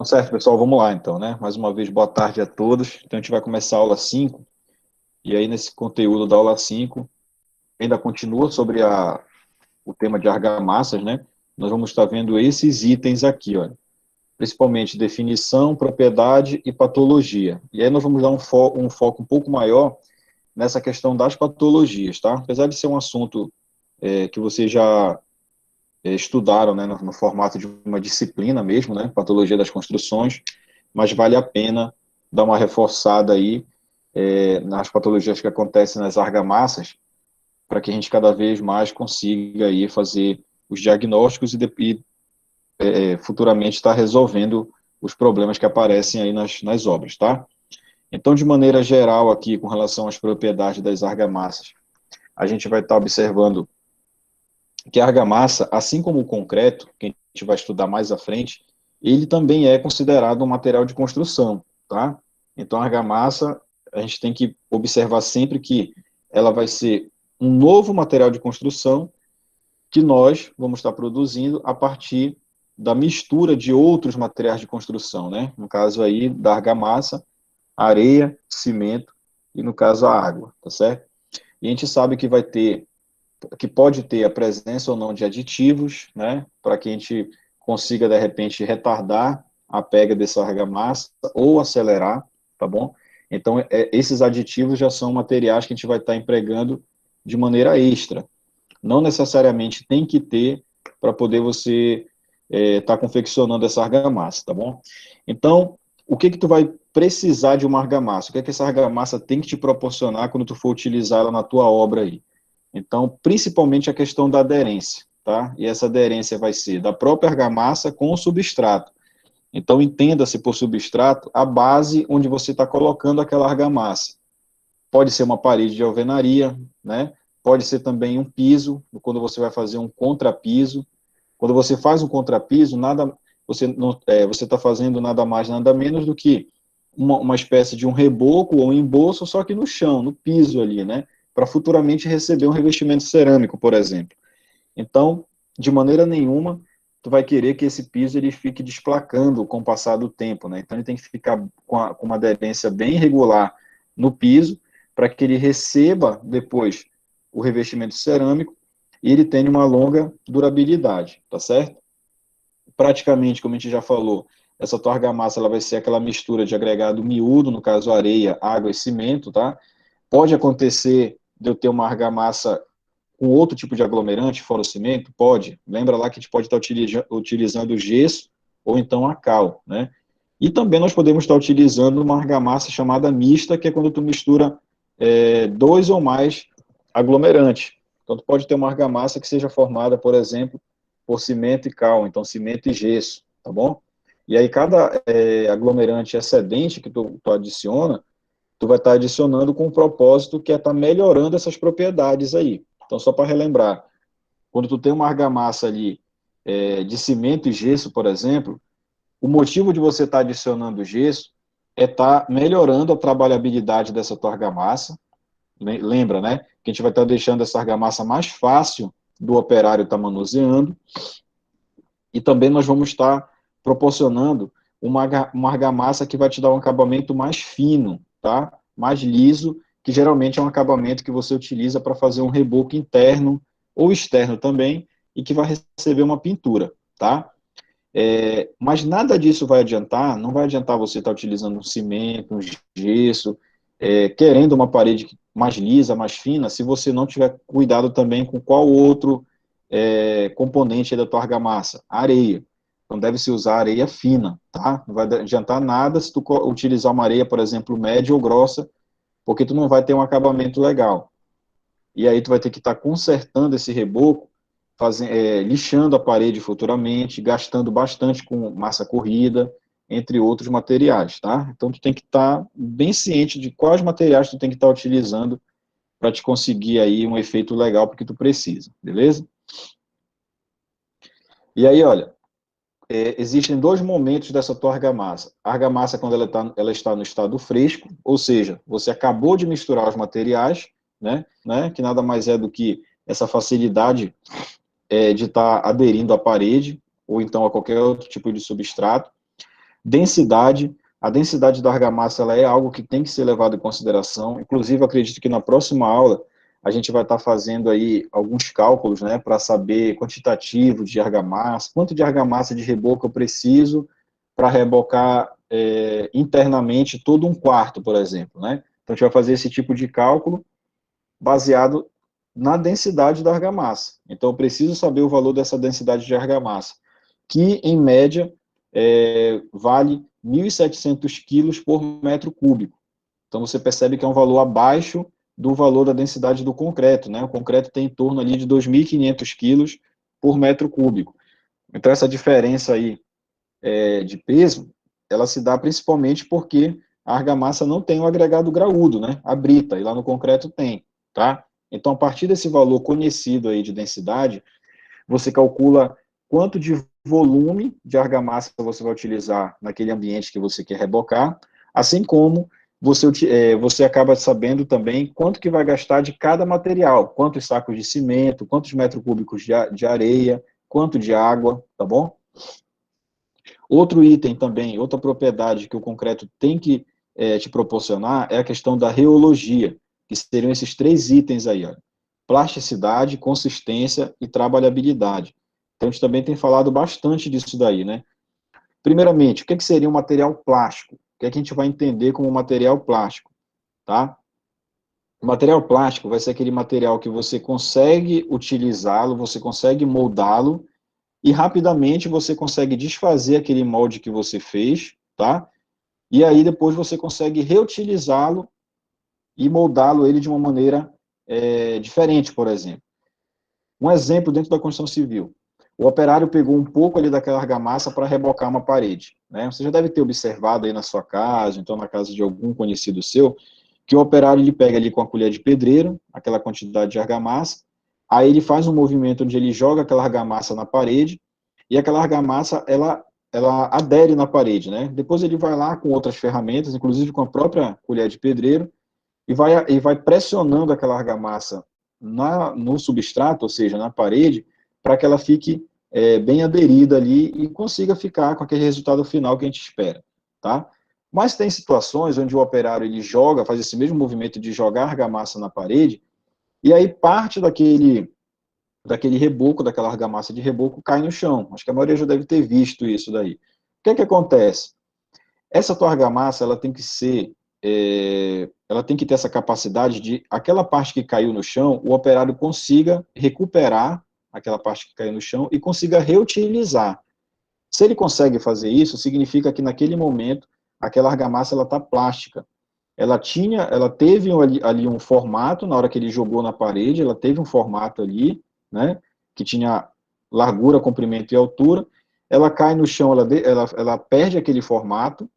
Certo, pessoal, vamos lá então, né? Mais uma vez, boa tarde a todos. Então, a gente vai começar a aula 5 e aí nesse conteúdo da aula 5 ainda continua sobre o tema de argamassas, né? Nós vamos estar vendo esses itens aqui, olha, principalmente definição, propriedade e patologia. E aí nós vamos dar um foco um pouco maior nessa questão das patologias, tá? Apesar de ser um assunto que vocês já estudaram, né, no formato de uma disciplina mesmo, né? Patologia das construções, mas vale a pena dar uma reforçada aí nas patologias que acontecem nas argamassas, para que a gente cada vez mais consiga aí fazer os diagnósticos e futuramente estar resolvendo os problemas que aparecem aí nas obras, tá? Então, de maneira geral aqui, com relação às propriedades das argamassas, a gente vai estar observando que a argamassa, assim como o concreto, que a gente vai estudar mais à frente, ele também é considerado um material de construção, tá? Então, a argamassa, a gente tem que observar sempre que ela vai ser um novo material de construção que nós vamos estar produzindo a partir da mistura de outros materiais de construção, né? No caso aí, da argamassa, areia, cimento e, no caso, a água, tá certo? E a gente sabe que pode ter a presença ou não de aditivos, né, para que a gente consiga, de repente, retardar a pega dessa argamassa ou acelerar, tá bom? Então, esses aditivos já são materiais que a gente vai estar empregando de maneira extra. Não necessariamente tem que ter para poder você estar confeccionando essa argamassa, tá bom? Então, o que tu vai precisar de uma argamassa? O que essa argamassa tem que te proporcionar quando tu for utilizar ela na tua obra aí? Então, principalmente a questão da aderência, tá? E essa aderência vai ser da própria argamassa com o substrato. Então, entenda-se por substrato a base onde você está colocando aquela argamassa. Pode ser uma parede de alvenaria, né? Pode ser também um piso, quando você vai fazer um contrapiso. Quando você faz um contrapiso, você está fazendo nada mais, nada menos do que uma espécie de um reboco ou um embolso, só que no chão, no piso ali, né? Para futuramente receber um revestimento cerâmico, por exemplo. Então, de maneira nenhuma, tu vai querer que esse piso ele fique desplacando com o passar do tempo, né? Então, ele tem que ficar com uma aderência bem regular no piso, para que ele receba depois o revestimento cerâmico e ele tenha uma longa durabilidade, tá certo? Praticamente, como a gente já falou, essa tua argamassa ela vai ser aquela mistura de agregado miúdo, no caso areia, água e cimento, tá? Pode acontecer de eu ter uma argamassa com outro tipo de aglomerante, fora o cimento? Pode. Lembra lá que a gente pode estar utilizando gesso ou então a cal, né? E também nós podemos estar utilizando uma argamassa chamada mista, que é quando tu mistura dois ou mais aglomerantes. Então, tu pode ter uma argamassa que seja formada, por exemplo, por cimento e cal, então cimento e gesso, tá bom? E aí, cada aglomerante excedente que tu adiciona, tu vai estar adicionando com o propósito que é estar melhorando essas propriedades aí. Então, só para relembrar, quando tu tem uma argamassa ali de cimento e gesso, por exemplo, o motivo de você estar adicionando gesso é estar melhorando a trabalhabilidade dessa tua argamassa. Lembra, né? Que a gente vai estar deixando essa argamassa mais fácil do operário estar manuseando. E também nós vamos estar proporcionando uma argamassa que vai te dar um acabamento mais fino, tá? Mais liso, que geralmente é um acabamento que você utiliza para fazer um reboco interno ou externo também, e que vai receber uma pintura, tá? Mas nada disso vai adiantar, não vai adiantar você estar utilizando um cimento, um gesso, querendo uma parede mais lisa, mais fina, se você não tiver cuidado também com qual outro componente da tua argamassa, areia. Então deve-se usar areia fina, tá? Não vai adiantar nada se tu utilizar uma areia, por exemplo, média ou grossa, porque tu não vai ter um acabamento legal. E aí tu vai ter que estar consertando esse reboco, lixando a parede futuramente, gastando bastante com massa corrida, entre outros materiais, tá? Então tu tem que estar bem ciente de quais materiais tu tem que estar utilizando para te conseguir aí um efeito legal porque tu precisa, beleza? E aí, olha, existem dois momentos dessa tua argamassa. A argamassa quando ela está no estado fresco, ou seja, você acabou de misturar os materiais, né, que nada mais é do que essa facilidade de estar aderindo à parede, ou então a qualquer outro tipo de substrato. Densidade, a densidade da argamassa ela é algo que tem que ser levado em consideração, inclusive acredito que na próxima aula a gente vai estar fazendo aí alguns cálculos, né, para saber quantitativo de argamassa, quanto de argamassa de reboco eu preciso para rebocar internamente todo um quarto, por exemplo, né? Então a gente vai fazer esse tipo de cálculo baseado na densidade da argamassa. Então eu preciso saber o valor dessa densidade de argamassa, que em média vale 1.700 quilos por metro cúbico. Então você percebe que é um valor abaixo do valor da densidade do concreto, né? O concreto tem em torno ali de 2.500 quilos por metro cúbico. Então essa diferença aí de peso, ela se dá principalmente porque a argamassa não tem o agregado graúdo, né? A brita, e lá no concreto tem, tá? Então, a partir desse valor conhecido aí de densidade, você calcula quanto de volume de argamassa você vai utilizar naquele ambiente que você quer rebocar, assim como você acaba sabendo também quanto que vai gastar de cada material, quantos sacos de cimento, quantos metros cúbicos de areia, quanto de água, tá bom? Outro item também, outra propriedade que o concreto tem que te proporcionar é a questão da reologia, que seriam esses 3 itens aí, ó, plasticidade, consistência e trabalhabilidade. Então, a gente também tem falado bastante disso daí, né? Primeiramente, o que seria um material plástico? O que a gente vai entender como material plástico, tá? O material plástico vai ser aquele material que você consegue utilizá-lo, você consegue moldá-lo, e rapidamente você consegue desfazer aquele molde que você fez, tá? E aí depois você consegue reutilizá-lo e moldá-lo ele de uma maneira diferente, por exemplo. Um exemplo dentro da construção civil. O operário pegou um pouco ali daquela argamassa para rebocar uma parede, né? Você já deve ter observado aí na sua casa, então na casa de algum conhecido seu, que o operário ele pega ali com a colher de pedreiro, aquela quantidade de argamassa, aí ele faz um movimento onde ele joga aquela argamassa na parede, e aquela argamassa, ela adere na parede, né? Depois ele vai lá com outras ferramentas, inclusive com a própria colher de pedreiro, e vai pressionando aquela argamassa no substrato, ou seja, na parede, para que ela fique bem aderida ali e consiga ficar com aquele resultado final que a gente espera, tá? Mas tem situações onde o operário ele faz esse mesmo movimento de jogar argamassa na parede, e aí parte daquele reboco, daquela argamassa de reboco, cai no chão. Acho que a maioria já deve ter visto isso daí. O que é que acontece? Essa tua argamassa, ela tem que ter essa capacidade de, aquela parte que caiu no chão, o operário consiga recuperar aquela parte que caiu no chão e consiga reutilizar. Se ele consegue fazer isso, significa que naquele momento, aquela argamassa, ela está plástica. Ela teve ali um formato, na hora que ele jogou na parede, ela teve um formato ali, né, que tinha largura, comprimento e altura, ela cai no chão, ela perde aquele formato,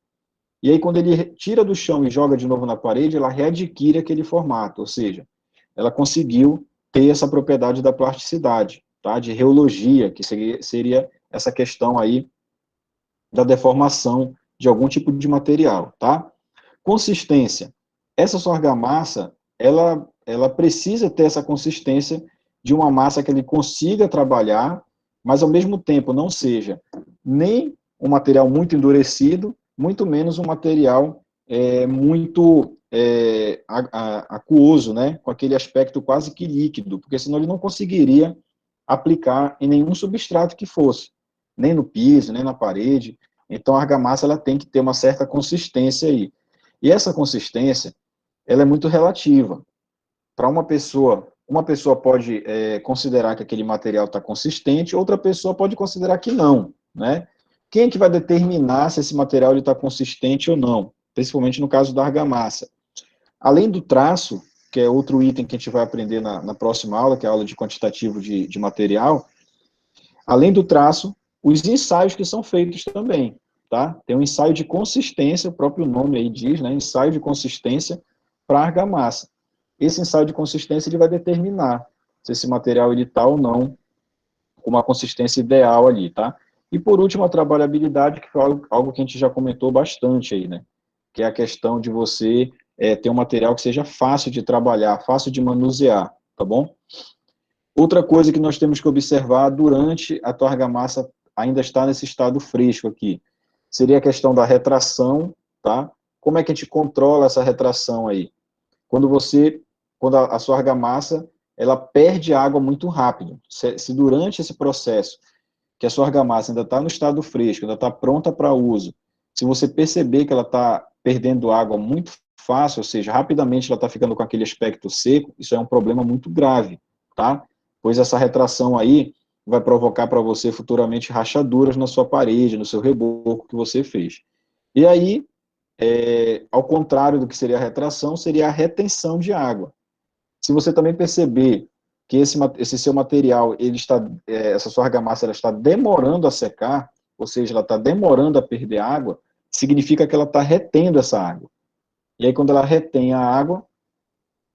e aí quando ele tira do chão e joga de novo na parede, ela readquire aquele formato, ou seja, ela conseguiu ter essa propriedade da plasticidade, tá, de reologia, que seria essa questão aí da deformação de algum tipo de material, tá? Consistência. Essa sua argamassa, ela precisa ter essa consistência de uma massa que ele consiga trabalhar, mas ao mesmo tempo não seja nem um material muito endurecido, muito menos um material muito aquoso, né? Com aquele aspecto quase que líquido, porque senão ele não conseguiria aplicar em nenhum substrato que fosse, nem no piso, nem na parede. Então a argamassa ela tem que ter uma certa consistência aí. E essa consistência, ela é muito relativa. Para uma pessoa pode considerar que aquele material está consistente, outra pessoa pode considerar que não, né? Quem é que vai determinar se esse material está consistente ou não? Principalmente no caso da argamassa. Além do traço, que é outro item que a gente vai aprender na próxima aula, que é a aula de quantitativo de material, além do traço, os ensaios que são feitos também, tá? Tem um ensaio de consistência, o próprio nome aí diz, né? Ensaio de consistência para argamassa. Esse ensaio de consistência ele vai determinar se esse material ele está ou não com uma consistência ideal ali, tá? E por último, a trabalhabilidade, que foi algo que a gente já comentou bastante aí, né? Que é a questão de você ter um material que seja fácil de trabalhar, fácil de manusear, tá bom? Outra coisa que nós temos que observar durante a tua argamassa ainda está nesse estado fresco aqui. seria a questão da retração, tá? Como é que a gente controla essa retração aí? Quando a sua argamassa, ela perde água muito rápido. Se durante esse processo, que a sua argamassa ainda está no estado fresco, ainda está pronta para uso, se você perceber que ela está perdendo água muito fácil, ou seja, rapidamente ela está ficando com aquele aspecto seco, isso é um problema muito grave, tá? Pois essa retração aí vai provocar para você futuramente rachaduras na sua parede, no seu reboco que você fez. E aí, ao contrário do que seria a retração, seria a retenção de água. Se você também perceber que esse seu material, essa sua argamassa, ela está demorando a secar, ou seja, ela está demorando a perder água, significa que ela está retendo essa água. E aí, quando ela retém a água,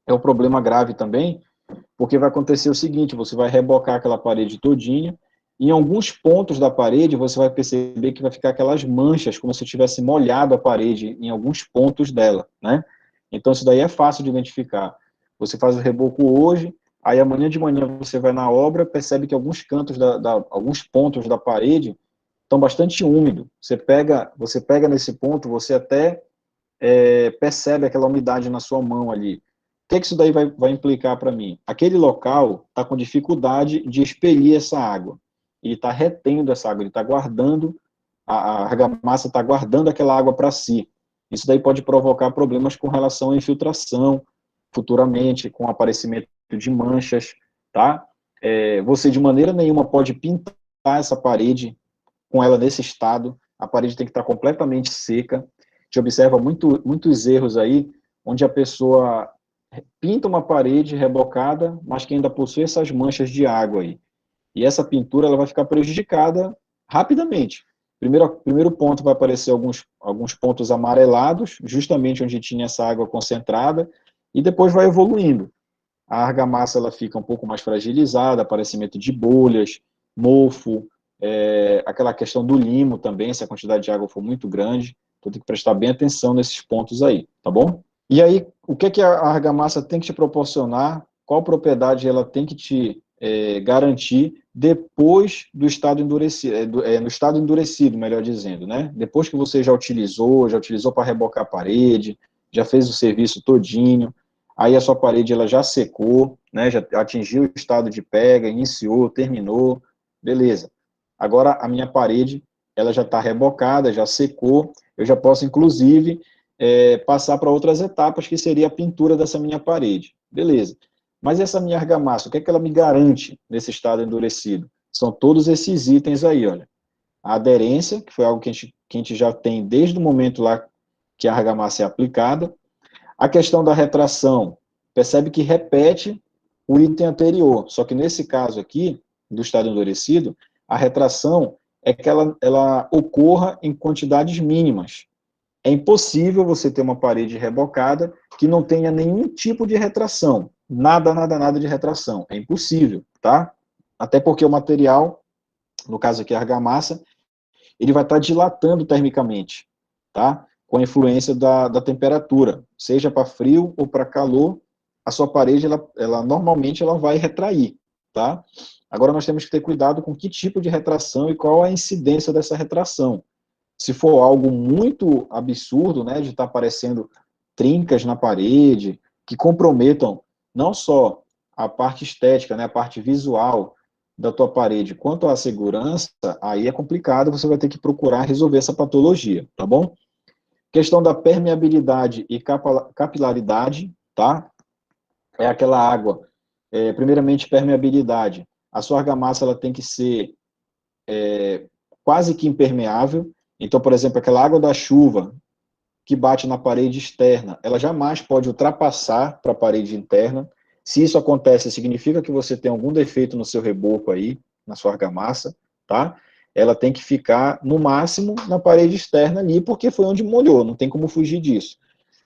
é um problema grave também, porque vai acontecer o seguinte, você vai rebocar aquela parede todinha, e em alguns pontos da parede você vai perceber que vai ficar aquelas manchas, como se tivesse molhado a parede em alguns pontos dela, né? Então isso daí é fácil de identificar. Você faz o reboco hoje, aí amanhã de manhã você vai na obra, percebe que alguns cantos, alguns pontos da parede estão bastante úmidos. Você pega nesse ponto, você até percebe aquela umidade na sua mão ali. O que isso daí vai implicar para mim? Aquele local está com dificuldade de expelir essa água. Ele está retendo essa água, ele está guardando, a argamassa está guardando aquela água para si. Isso daí pode provocar problemas com relação à infiltração, futuramente, com aparecimento de manchas, tá? Você de maneira nenhuma pode pintar essa parede com ela nesse estado, a parede tem que estar completamente seca. A gente observa muitos erros aí, onde a pessoa pinta uma parede rebocada, mas que ainda possui essas manchas de água aí. E essa pintura ela vai ficar prejudicada rapidamente. Primeiro ponto vai aparecer alguns pontos amarelados, justamente onde tinha essa água concentrada, e depois vai evoluindo. A argamassa ela fica um pouco mais fragilizada, aparecimento de bolhas, mofo, aquela questão do limo também, se a quantidade de água for muito grande, então tem que prestar bem atenção nesses pontos aí, tá bom? E aí, o que a argamassa tem que te proporcionar, qual propriedade ela tem que te garantir depois do estado endurecido, no estado endurecido, melhor dizendo, né? Depois que você já utilizou para rebocar a parede, já fez o serviço todinho, aí a sua parede ela já secou, né? Já atingiu o estado de pega, iniciou, terminou, beleza. Agora a minha parede ela já está rebocada, já secou, eu já posso inclusive passar para outras etapas, que seria a pintura dessa minha parede. Beleza. Mas essa minha argamassa, o que é que ela me garante nesse estado endurecido? São todos esses itens aí, olha. A aderência, que foi algo que a gente já tem desde o momento lá que a argamassa é aplicada. A questão da retração, percebe que repete o item anterior, só que nesse caso aqui, do estado endurecido, a retração é que ela ocorra em quantidades mínimas. É impossível você ter uma parede rebocada que não tenha nenhum tipo de retração. Nada, nada, nada de retração. É impossível, tá? Até porque o material, no caso aqui a argamassa, ele vai estar dilatando termicamente, tá? Com a influência da temperatura, seja para frio ou para calor, a sua parede, ela normalmente ela vai retrair, tá? Agora nós temos que ter cuidado com que tipo de retração e qual a incidência dessa retração. Se for algo muito absurdo, né, de estar aparecendo trincas na parede, que comprometam não só a parte estética, né, a parte visual da tua parede, quanto à segurança, aí é complicado, você vai ter que procurar resolver essa patologia, tá bom? Questão da permeabilidade e capilaridade, tá? É aquela água, primeiramente permeabilidade. A sua argamassa ela tem que ser quase que impermeável. Então, por exemplo, aquela água da chuva que bate na parede externa, ela jamais pode ultrapassar para a parede interna. Se isso acontece, significa que você tem algum defeito no seu reboco aí, na sua argamassa, tá? Ela tem que ficar, no máximo, na parede externa ali, porque foi onde molhou, não tem como fugir disso.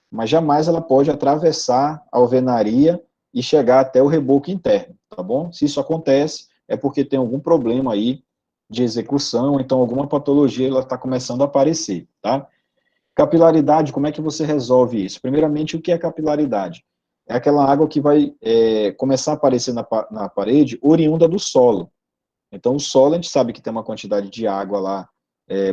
Mas jamais ela pode atravessar a alvenaria e chegar até o reboco interno, tá bom? Se isso acontece, é porque tem algum problema aí de execução, então alguma patologia ela está começando a aparecer, tá? Capilaridade, como é que você resolve isso? Primeiramente, o que é capilaridade? É aquela água que vai começar a aparecer na parede oriunda do solo. Então, o solo, a gente sabe que tem uma quantidade de água lá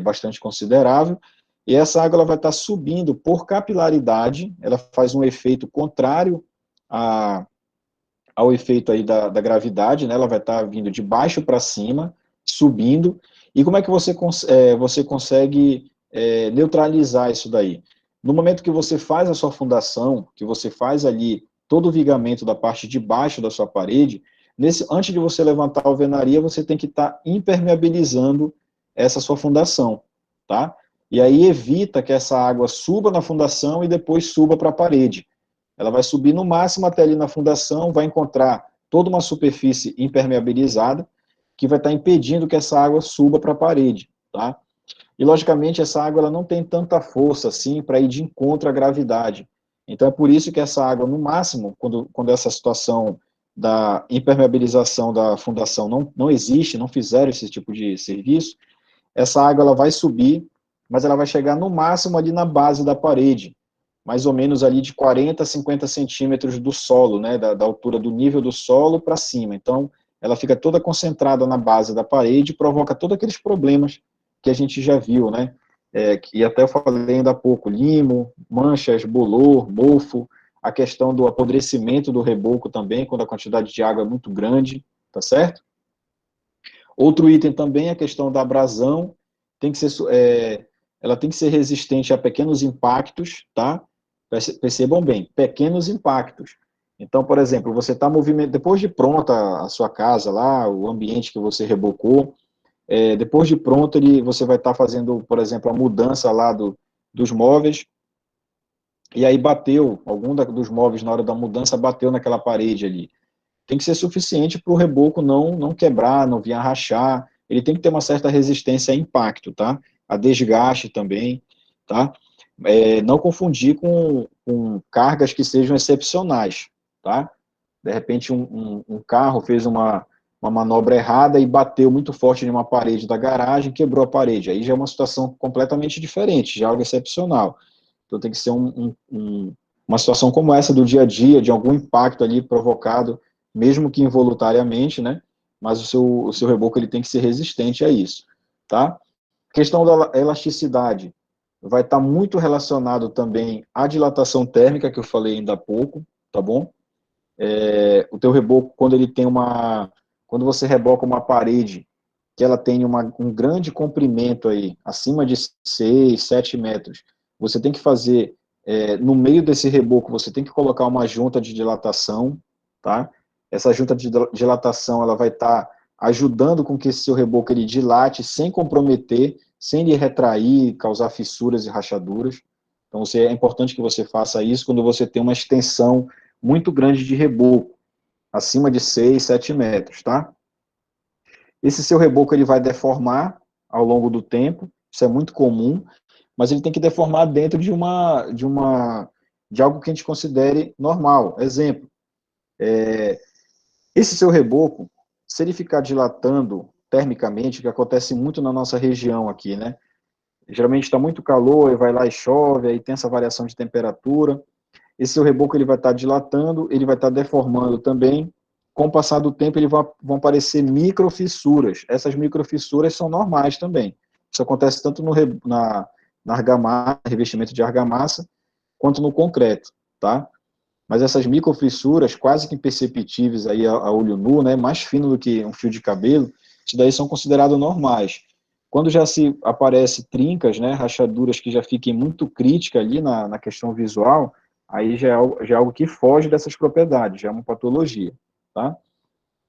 bastante considerável, e essa água ela vai estar subindo por capilaridade, ela faz um efeito contrário ao efeito aí da gravidade, né? Ela vai estar vindo de baixo para cima, subindo, e como é que você consegue neutralizar isso daí? No momento que você faz a sua fundação, que você faz ali todo o vigamento da parte de baixo da sua parede, antes de você levantar a alvenaria, você tem que estar impermeabilizando essa sua fundação, tá? E aí evita que essa água suba na fundação e depois suba para a parede. Ela vai subir no máximo até ali na fundação, vai encontrar toda uma superfície impermeabilizada, que vai estar impedindo que essa água suba para a parede, tá? E, logicamente, essa água ela não tem tanta força, assim, para ir de encontro à gravidade. Então, é por isso que essa água, no máximo, quando essa situação da impermeabilização da fundação não existe, não fizeram esse tipo de serviço, essa água ela vai subir, mas ela vai chegar no máximo ali na base da parede, mais ou menos ali de 40 a 50 centímetros do solo, né, da altura do nível do solo para cima. Então, ela fica toda concentrada na base da parede e provoca todos aqueles problemas que a gente já viu, né, que até eu falei ainda há pouco, limo, manchas, bolor, mofo, a questão do apodrecimento do reboco também, quando a quantidade de água é muito grande, tá certo? Outro item também é a questão da abrasão, tem que ser, ela tem que ser resistente a pequenos impactos, tá? Percebam bem, pequenos impactos. Então, por exemplo, você está movimentando, depois de pronta a sua casa lá, o ambiente que você rebocou, depois de pronto, você vai estar fazendo, por exemplo, a mudança lá dos móveis, e aí bateu, dos móveis na hora da mudança bateu naquela parede ali. Tem que ser suficiente para o reboco não quebrar, não vir a rachar, ele tem que ter uma certa resistência a impacto, tá? A desgaste também, tá? Não confundir com cargas que sejam excepcionais, tá? De repente um carro fez uma manobra errada e bateu muito forte em uma parede da garagem, quebrou a parede, aí já é uma situação completamente diferente, já é algo excepcional. Então tem que ser uma situação como essa do dia a dia, de algum impacto ali provocado, mesmo que involuntariamente, né? Mas o seu reboco ele tem que ser resistente a isso, tá? A questão da elasticidade vai estar muito relacionado também à dilatação térmica, que eu falei ainda há pouco, tá bom? O teu reboco, quando você reboca uma parede, que ela tem um grande comprimento aí, acima de 6, 7 metros, você tem que fazer, no meio desse reboco, você tem que colocar uma junta de dilatação, tá? Essa junta de dilatação, ela vai estar ajudando com que esse seu reboco ele dilate sem comprometer, sem lhe retrair, causar fissuras e rachaduras. Então, é importante que você faça isso quando você tem uma extensão muito grande de reboco, acima de 6, 7 metros, tá? Esse seu reboco ele vai deformar ao longo do tempo, isso é muito comum, mas ele tem que deformar dentro de algo que a gente considere normal. Exemplo, esse seu reboco, se ele ficar dilatando termicamente, que acontece muito na nossa região aqui, né? Geralmente está muito calor, e vai lá e chove, aí tem essa variação de temperatura. Esse seu reboco ele vai estar dilatando, ele vai estar deformando também. Com o passar do tempo, vão aparecer microfissuras. Essas microfissuras são normais também. Isso acontece tanto na argamassa, revestimento de argamassa, quanto no concreto, tá? Mas essas microfissuras, quase que imperceptíveis aí a olho nu, né, mais fino do que um fio de cabelo, isso daí são considerados normais. Quando já se aparece trincas, né, rachaduras que já fiquem muito críticas ali na questão visual, aí já é algo que foge dessas propriedades, já é uma patologia, tá?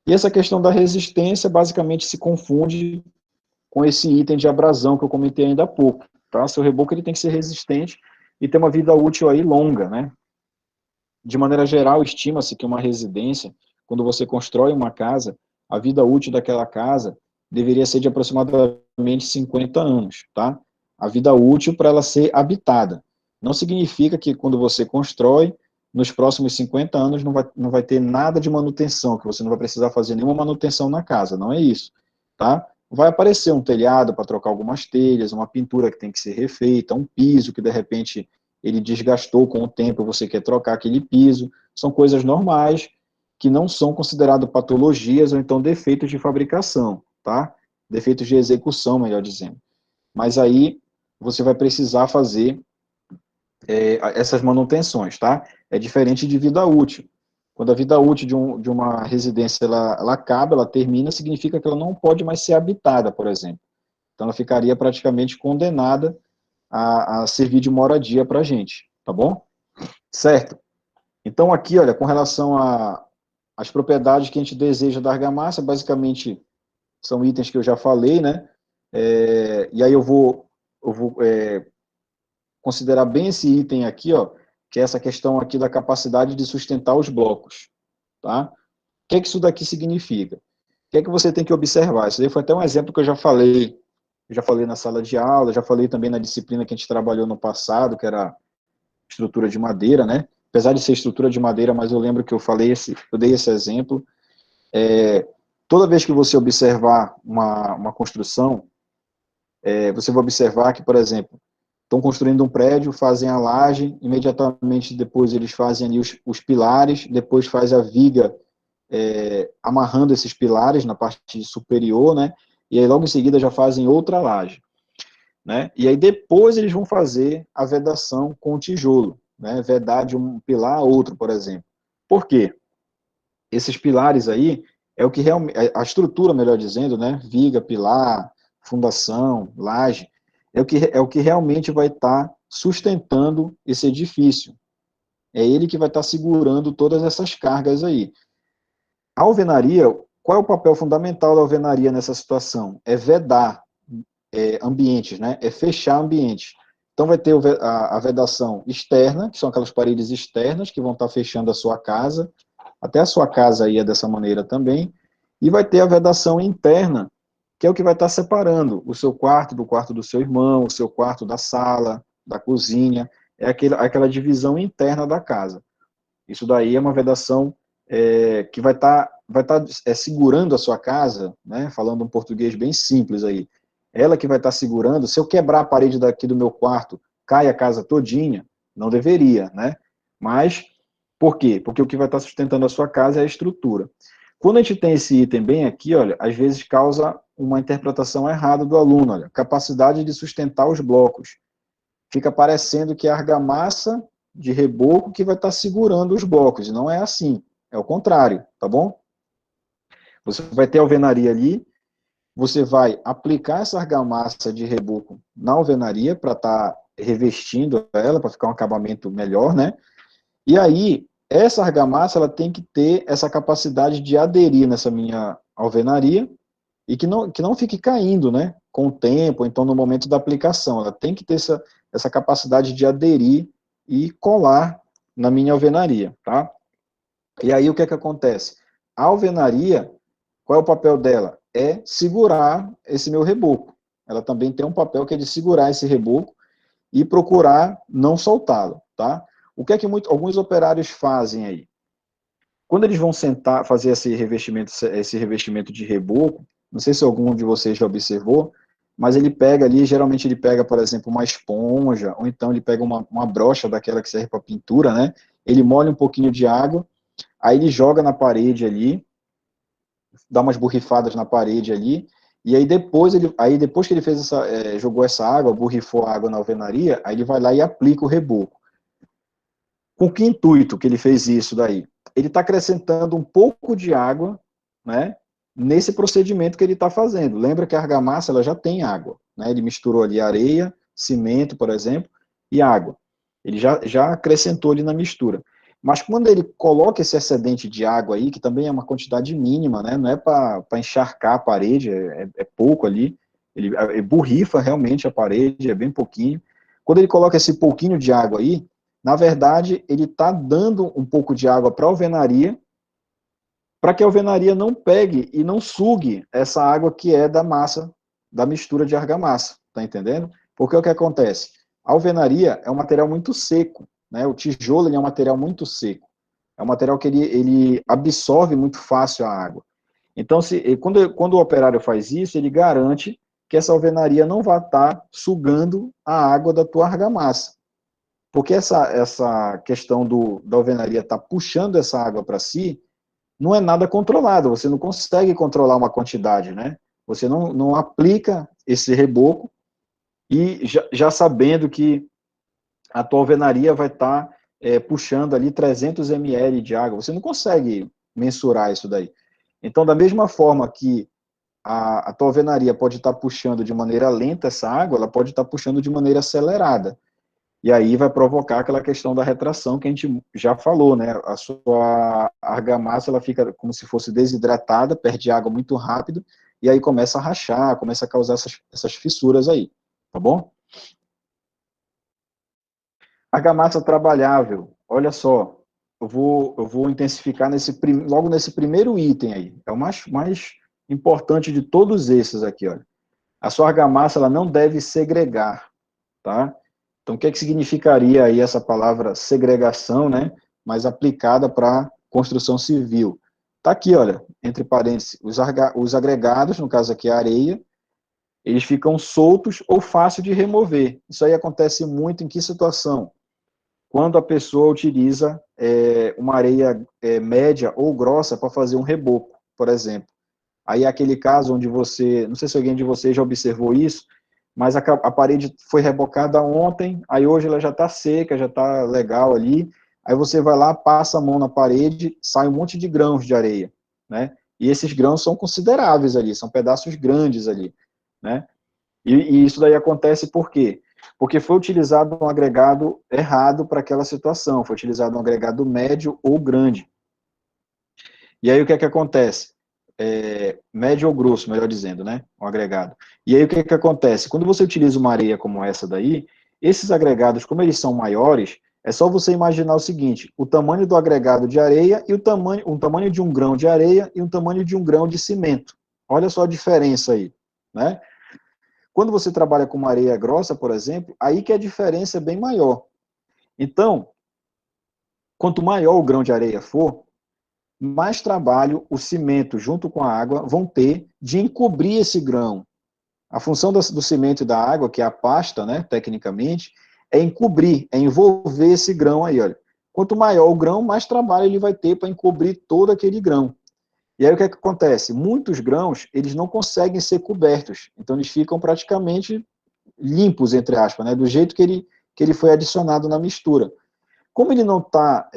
E essa questão da resistência basicamente se confunde com esse item de abrasão que eu comentei ainda há pouco, tá? Seu reboco ele tem que ser resistente e ter uma vida útil aí longa, né? De maneira geral, estima-se que uma residência, quando você constrói uma casa, a vida útil daquela casa deveria ser de aproximadamente 50 anos, tá? A vida útil para ela ser habitada. Não significa que quando você constrói, nos próximos 50 anos não vai ter nada de manutenção, que você não vai precisar fazer nenhuma manutenção na casa, não é isso, tá? Vai aparecer um telhado para trocar algumas telhas, uma pintura que tem que ser refeita, um piso que de repente ele desgastou com o tempo, você quer trocar aquele piso, são coisas normais, que não são consideradas patologias ou então defeitos de fabricação, tá? Defeitos de execução, melhor dizendo. mas aí você vai precisar fazer essas manutenções, tá? É diferente de vida útil. Quando a vida útil de uma residência ela acaba, ela termina, significa que ela não pode mais ser habitada, por exemplo. Então, ela ficaria praticamente condenada a servir de moradia para a gente, tá bom? Certo. Então, aqui, olha, com relação às propriedades que a gente deseja da argamassa, basicamente são itens que eu já falei, né? E aí eu vou considerar bem esse item aqui, ó, que é essa questão aqui da capacidade de sustentar os blocos, tá? O que é que isso daqui significa? O que é que você tem que observar? Isso daí foi até um exemplo que eu já falei na sala de aula, já falei também na disciplina que a gente trabalhou no passado, que era estrutura de madeira, né? Apesar de ser estrutura de madeira, mas eu lembro que eu dei esse exemplo. Toda vez que você observar uma construção, você vai observar que, por exemplo, estão construindo um prédio, fazem a laje, imediatamente depois eles fazem ali os pilares, depois faz a viga amarrando esses pilares na parte superior, né? E aí logo em seguida já fazem outra laje, né? E aí depois eles vão fazer a vedação com o tijolo, né? Vedar de um pilar a outro, por exemplo. Por quê? Esses pilares aí é o que realmente, a estrutura, melhor dizendo, né? Viga, pilar, fundação, laje, é o que realmente vai estar sustentando esse edifício. É ele que vai estar segurando todas essas cargas aí. A alvenaria, qual é o papel fundamental da alvenaria nessa situação? É vedar ambientes, né? É fechar ambientes. Então vai ter a vedação externa, que são aquelas paredes externas que vão estar fechando a sua casa, até a sua casa aí é dessa maneira também, e vai ter a vedação interna, que é o que vai estar separando o seu quarto do quarto do seu irmão, o seu quarto da sala, da cozinha, é aquela divisão interna da casa. Isso daí é uma vedação que vai estar segurando a sua casa, né, falando um português bem simples aí, ela que vai estar segurando, se eu quebrar a parede daqui do meu quarto, cai a casa todinha, não deveria, né, mas, por quê? Porque o que vai estar sustentando a sua casa é a estrutura. Quando a gente tem esse item bem aqui, olha, às vezes causa uma interpretação errada do aluno, olha, capacidade de sustentar os blocos. Fica parecendo que é a argamassa de reboco que vai estar segurando os blocos, e não é assim, é o contrário, tá bom? Você vai ter a alvenaria ali, você vai aplicar essa argamassa de reboco na alvenaria para estar revestindo ela, para ficar um acabamento melhor, né? E aí, essa argamassa, ela tem que ter essa capacidade de aderir nessa minha alvenaria e que não fique caindo, né? Com o tempo, então no momento da aplicação. Ela tem que ter essa capacidade de aderir e colar na minha alvenaria, tá? E aí o que é que acontece? A alvenaria, qual é o papel dela? É segurar esse meu reboco. Ela também tem um papel que é de segurar esse reboco e procurar não soltá-lo, tá? O que é que alguns operários fazem aí? Quando eles vão sentar, fazer esse revestimento de reboco, não sei se algum de vocês já observou, mas ele pega ali, geralmente ele pega, por exemplo, uma esponja, ou então ele pega uma brocha daquela que serve para pintura, né? Ele molha um pouquinho de água, aí ele joga na parede ali, dá umas borrifadas na parede ali, e aí depois que ele fez jogou essa água, borrifou a água na alvenaria, aí ele vai lá e aplica o reboco. Com que intuito que ele fez isso daí? Ele está acrescentando um pouco de água, né, nesse procedimento que ele está fazendo. Lembra que a argamassa ela já tem água, né? Ele misturou ali areia, cimento, por exemplo, e água. Ele já acrescentou ali na mistura. Mas quando ele coloca esse excedente de água aí, que também é uma quantidade mínima, né? Não é para encharcar a parede, é pouco ali. Ele borrifa realmente a parede, é bem pouquinho. Quando ele coloca esse pouquinho de água aí, na verdade, ele está dando um pouco de água para a alvenaria, para que a alvenaria não pegue e não sugue essa água que é da massa, da mistura de argamassa, tá entendendo? Porque o que acontece? A alvenaria é um material muito seco, né? O tijolo ele é um material muito seco. É um material que ele absorve muito fácil a água. Então, quando o operário faz isso, ele garante que essa alvenaria não vai estar sugando a água da tua argamassa. Porque essa questão da alvenaria estar puxando essa água para si, não é nada controlado, você não consegue controlar uma quantidade, né? Você não aplica esse reboco e já sabendo que a tua alvenaria vai estar puxando ali 300 ml de água. Você não consegue mensurar isso daí. Então, da mesma forma que a tua alvenaria pode estar puxando de maneira lenta essa água, ela pode estar puxando de maneira acelerada. E aí vai provocar aquela questão da retração que a gente já falou, né? A sua argamassa, ela fica como se fosse desidratada, perde água muito rápido, e aí começa a rachar, começa a causar essas fissuras aí, tá bom? Argamassa trabalhável, olha só, eu vou intensificar logo nesse primeiro item aí, é o mais importante de todos esses aqui, olha. A sua argamassa, ela não deve segregar, tá? Então, o que significaria aí essa palavra segregação, né? Mas aplicada para construção civil. Tá aqui, olha, entre parênteses, os agregados, no caso aqui a areia, eles ficam soltos ou fácil de remover. Isso aí acontece muito em que situação? Quando a pessoa utiliza uma areia média ou grossa para fazer um reboco, por exemplo. Aí é aquele caso onde você, não sei se alguém de vocês já observou isso, mas a parede foi rebocada ontem, aí hoje ela já está seca, já está legal ali, aí você vai lá, passa a mão na parede, sai um monte de grãos de areia, né? E esses grãos são consideráveis ali, são pedaços grandes ali, né? E isso daí acontece por quê? Porque foi utilizado um agregado errado para aquela situação, foi utilizado um agregado médio ou grande. E aí o que é que acontece? Médio ou grosso, melhor dizendo, né? Um agregado. E aí o que é que acontece? Quando você utiliza uma areia como essa daí, esses agregados, como eles são maiores, é só você imaginar o seguinte: o tamanho do agregado de areia e o tamanho de um grão de areia e o tamanho de um grão de cimento. Olha só a diferença aí, né? Quando você trabalha com uma areia grossa, por exemplo, aí que a diferença é bem maior. Então, quanto maior o grão de areia for, mais trabalho o cimento junto com a água vão ter de encobrir esse grão. A função do cimento e da água, que é a pasta, né, tecnicamente, é encobrir, é envolver esse grão aí, olha. Quanto maior o grão, mais trabalho ele vai ter para encobrir todo aquele grão. E aí o que é que acontece? Muitos grãos, eles não conseguem ser cobertos, então eles ficam praticamente limpos, entre aspas, né, do jeito que ele foi adicionado na mistura. Como ele não está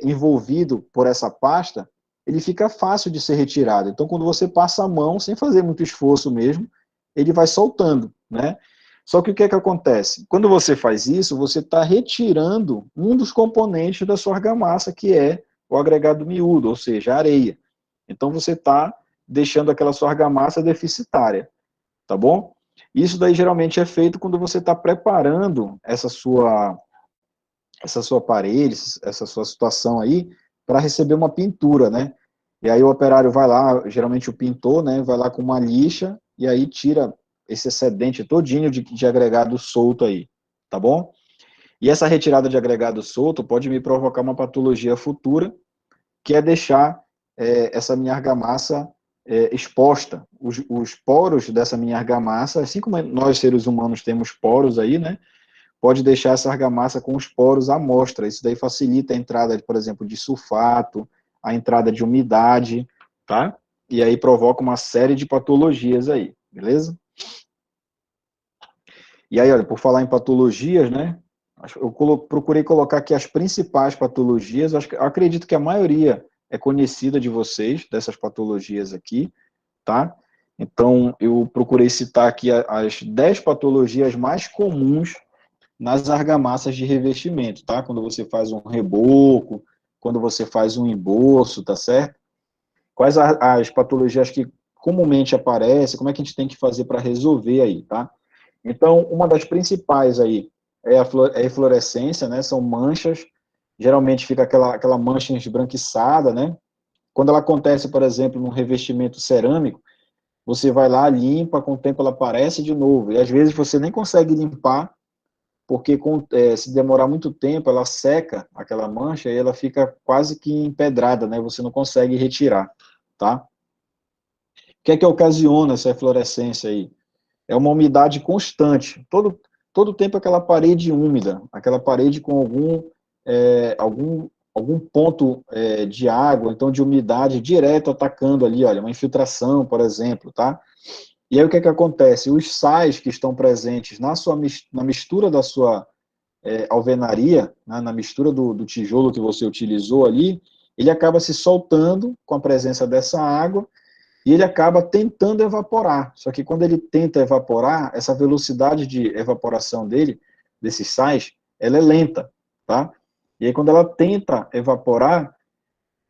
envolvido por essa pasta, ele fica fácil de ser retirado. Então, quando você passa a mão, sem fazer muito esforço mesmo, ele vai soltando, né? Só que o que é que acontece? Quando você faz isso, você está retirando um dos componentes da sua argamassa, que é o agregado miúdo, ou seja, a areia. Então, você está deixando aquela sua argamassa deficitária, tá bom? Isso daí geralmente é feito quando você está preparando essa sua parede, essa sua situação aí, para receber uma pintura, né? E aí o operário vai lá, geralmente o pintor, né, vai lá com uma lixa e aí tira esse excedente todinho de agregado solto aí, tá bom? E essa retirada de agregado solto pode me provocar uma patologia futura, que é deixar essa minha argamassa exposta. Os poros dessa minha argamassa, assim como nós seres humanos temos poros aí, né? Pode deixar essa argamassa com os poros à mostra. Isso daí facilita a entrada, por exemplo, de sulfato, a entrada de umidade, tá? E aí provoca uma série de patologias aí, beleza? E aí, olha, por falar em patologias, né? Eu procurei colocar aqui as principais patologias. Eu acredito que a maioria é conhecida de vocês, dessas patologias aqui, tá? Então, eu procurei citar aqui as 10 patologias mais comuns nas argamassas de revestimento, tá? Quando você faz um reboco, quando você faz um emboço, tá certo? Quais as patologias que comumente aparecem, como é que a gente tem que fazer para resolver aí, tá? Então, uma das principais aí é a eflorescência, né? São manchas, geralmente fica aquela mancha esbranquiçada, né? Quando ela acontece, por exemplo, num revestimento cerâmico, você vai lá, limpa, com o tempo ela aparece de novo, e às vezes você nem consegue limpar porque se demorar muito tempo, ela seca aquela mancha e ela fica quase que empedrada, né? Você não consegue retirar, tá? O que é que ocasiona essa eflorescência aí? É uma umidade constante. Todo tempo aquela parede úmida, aquela parede com algum ponto de água, então de umidade direto atacando ali, olha, uma infiltração, por exemplo, tá? E aí o que é que acontece? Os sais que estão presentes na mistura da sua alvenaria, né, na mistura do tijolo que você utilizou ali, ele acaba se soltando com a presença dessa água e ele acaba tentando evaporar. Só que quando ele tenta evaporar, essa velocidade de evaporação dele, desses sais, ela é lenta, tá? E aí quando ela tenta evaporar,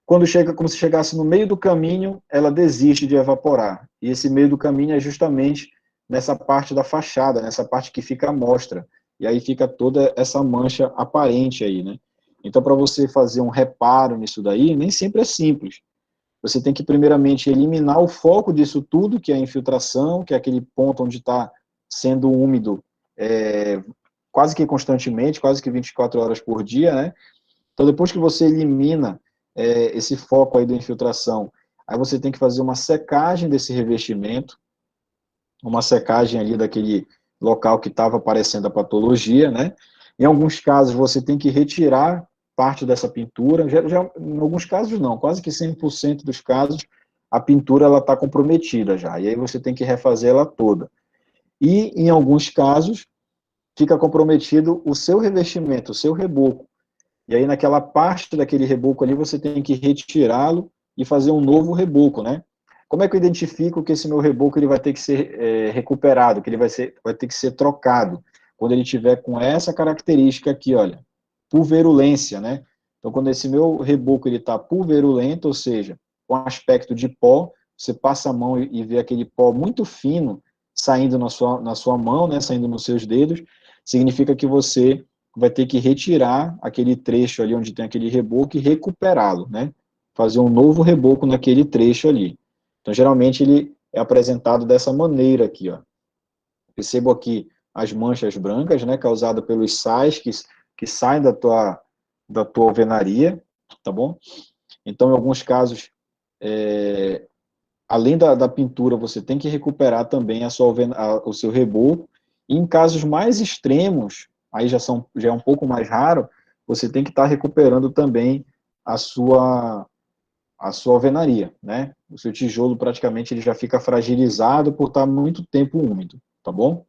quando chega, como se chegasse no meio do caminho, ela desiste de evaporar. E esse meio do caminho é justamente nessa parte da fachada, nessa parte que fica à mostra. E aí fica toda essa mancha aparente aí, né? Então, para você fazer um reparo nisso daí, nem sempre é simples. Você tem que, primeiramente, eliminar o foco disso tudo, que é a infiltração, que é aquele ponto onde está sendo úmido quase que constantemente, quase que 24 horas por dia, né? Então, depois que você elimina esse foco aí da infiltração, aí você tem que fazer uma secagem desse revestimento, uma secagem ali daquele local que estava aparecendo a patologia, né? Em alguns casos, você tem que retirar parte dessa pintura, em alguns casos não, quase que 100% dos casos, a pintura ela está comprometida já, e aí você tem que refazer ela toda. E, em alguns casos, fica comprometido o seu revestimento, o seu reboco. E aí, naquela parte daquele reboco ali, você tem que retirá-lo e fazer um novo reboco, né? Como é que eu identifico que esse meu reboco ele vai ter que ser recuperado, que ele vai ter que ser trocado? Quando ele tiver com essa característica aqui, olha, pulverulência, né? Então, quando esse meu reboco ele está pulverulento, ou seja, com aspecto de pó, você passa a mão e vê aquele pó muito fino saindo na sua mão, né? Saindo nos seus dedos, significa que você vai ter que retirar aquele trecho ali onde tem aquele reboco e recuperá-lo, né? Fazer um novo reboco naquele trecho ali. Então, geralmente, ele é apresentado dessa maneira aqui, ó. Percebo aqui as manchas brancas, né, causadas pelos sais que saem da tua alvenaria, tá bom? Então, em alguns casos, além da pintura, você tem que recuperar também o seu reboco. E em casos mais extremos, aí já é um pouco mais raro, você tem que estar recuperando também a sua, a sua alvenaria, né? O seu tijolo praticamente ele já fica fragilizado por estar muito tempo úmido, tá bom?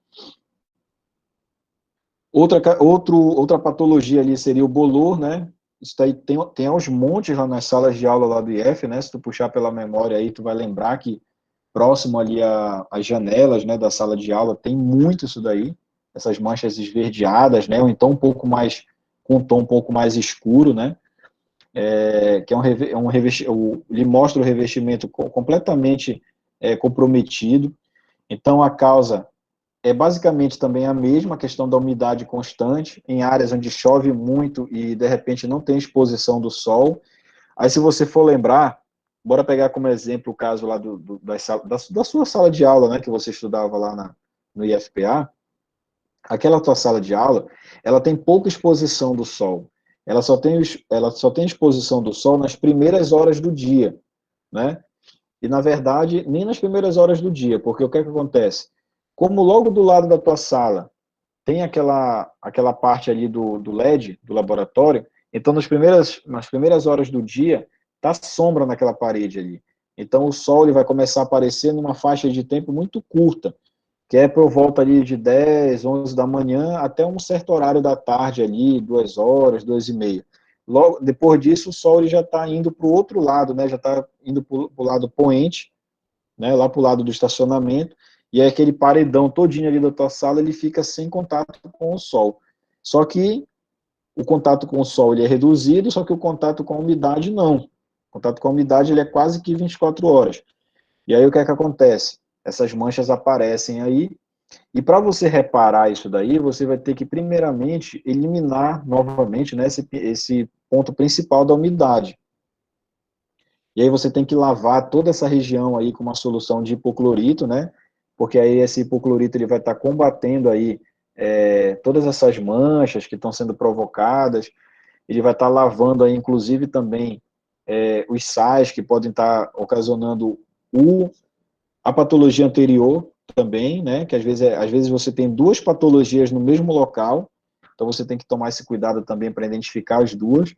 Outra patologia ali seria o bolor, né? Isso daí tem aos montes lá nas salas de aula lá do IF, né? Se tu puxar pela memória aí, tu vai lembrar que próximo ali às janelas, né, da sala de aula, tem muito isso daí, essas manchas esverdeadas, né, ou então um pouco mais, com um tom um pouco mais escuro, né, que ele mostra o revestimento completamente comprometido. Então, a causa é basicamente também a mesma, a questão da umidade constante, em áreas onde chove muito e, de repente, não tem exposição do sol. Aí, se você for lembrar, bora pegar como exemplo o caso lá da sua sala de aula, né, que você estudava lá no IFPA. Aquela tua sala de aula, ela tem pouca exposição do sol. Ela só tem exposição do sol nas primeiras horas do dia, né? E, na verdade, nem nas primeiras horas do dia, porque o que é que acontece? Como logo do lado da tua sala tem aquela parte ali do LED, do laboratório, então nas primeiras horas do dia, tá sombra naquela parede ali. Então o sol ele vai começar a aparecer numa faixa de tempo muito curta, que é por volta ali de 10, 11 da manhã até um certo horário da tarde ali, 2 horas, 2 e meia. Logo, depois disso, o sol ele já está indo para o outro lado, né? Já está indo para o lado poente, né, lá para o lado do estacionamento, e aí aquele paredão todinho ali da tua sala, ele fica sem contato com o sol. Só que o contato com o sol ele é reduzido, só que o contato com a umidade não. O contato com a umidade ele é quase que 24 horas. E aí o que é que acontece? Essas manchas aparecem aí, e para você reparar isso daí, você vai ter que primeiramente eliminar novamente, né, esse ponto principal da umidade. E aí você tem que lavar toda essa região aí com uma solução de hipoclorito, né? Porque aí esse hipoclorito ele vai estar combatendo aí todas essas manchas que estão sendo provocadas. Ele vai estar lavando aí, inclusive, também os sais que podem estar ocasionando a patologia anterior também, né? Que às vezes você tem duas patologias no mesmo local, então você tem que tomar esse cuidado também para identificar as duas.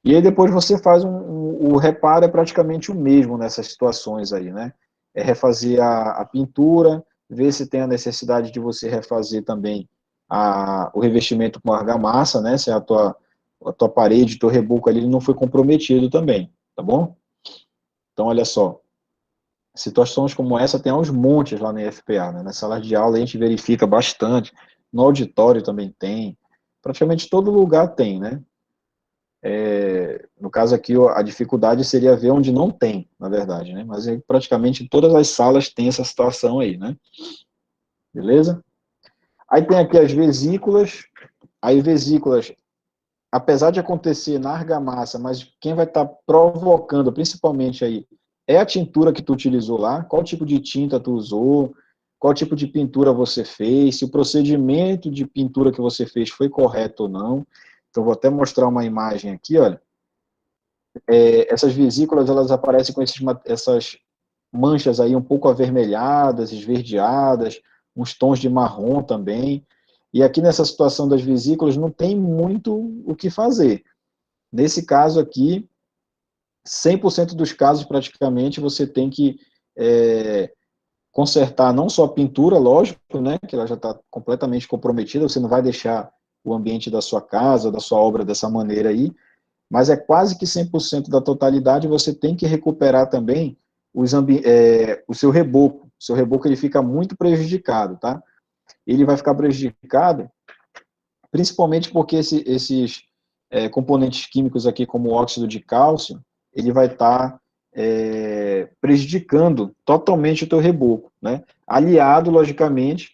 E aí depois você faz o reparo é praticamente o mesmo nessas situações aí, né? refazer a pintura, ver se tem a necessidade de você refazer também o revestimento com argamassa, né? Se a tua parede, teu reboco ali não foi comprometido também, tá bom? Então, olha só, situações como essa tem aos montes lá na IFPA, né? Nas salas de aula a gente verifica bastante, no auditório também tem, praticamente todo lugar tem, né? No caso aqui, a dificuldade seria ver onde não tem, na verdade, né? Mas praticamente todas as salas têm essa situação aí, né? Beleza? Aí tem aqui as vesículas. Aí vesículas, apesar de acontecer na argamassa, mas quem vai estar provocando, principalmente aí, é a tintura que tu utilizou lá, qual tipo de tinta tu usou, qual tipo de pintura você fez, se o procedimento de pintura que você fez foi correto ou não. Então, vou até mostrar uma imagem aqui, olha. Essas vesículas, elas aparecem com essas manchas aí um pouco avermelhadas, esverdeadas, uns tons de marrom também. E aqui nessa situação das vesículas não tem muito o que fazer. Nesse caso aqui, 100% dos casos praticamente você tem que consertar não só a pintura, lógico, né, que ela já está completamente comprometida, você não vai deixar o ambiente da sua casa, da sua obra dessa maneira aí, mas é quase que 100% da totalidade, você tem que recuperar também o seu reboco. O seu reboco ele fica muito prejudicado, tá? Ele vai ficar prejudicado principalmente porque esses componentes químicos aqui, como o óxido de cálcio, ele vai estar prejudicando totalmente o teu reboco, né? Aliado, logicamente,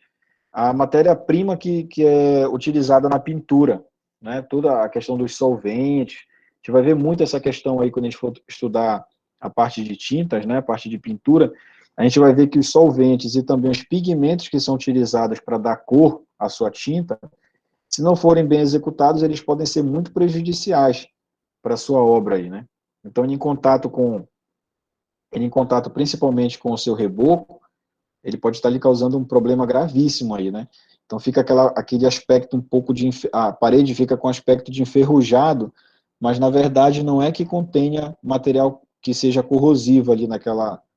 à matéria-prima que é utilizada na pintura, né? Toda a questão dos solventes, a gente vai ver muito essa questão aí quando a gente for estudar a parte de tintas, né? A parte de pintura, a gente vai ver que os solventes e também os pigmentos que são utilizados para dar cor à sua tinta, se não forem bem executados, eles podem ser muito prejudiciais para a sua obra aí, né? Então, ele em contato principalmente com o seu reboco, ele pode estar lhe causando um problema gravíssimo aí, né? Então fica aquele aspecto um pouco a parede fica com aspecto de enferrujado, mas na verdade não é que contenha material que seja corrosivo ali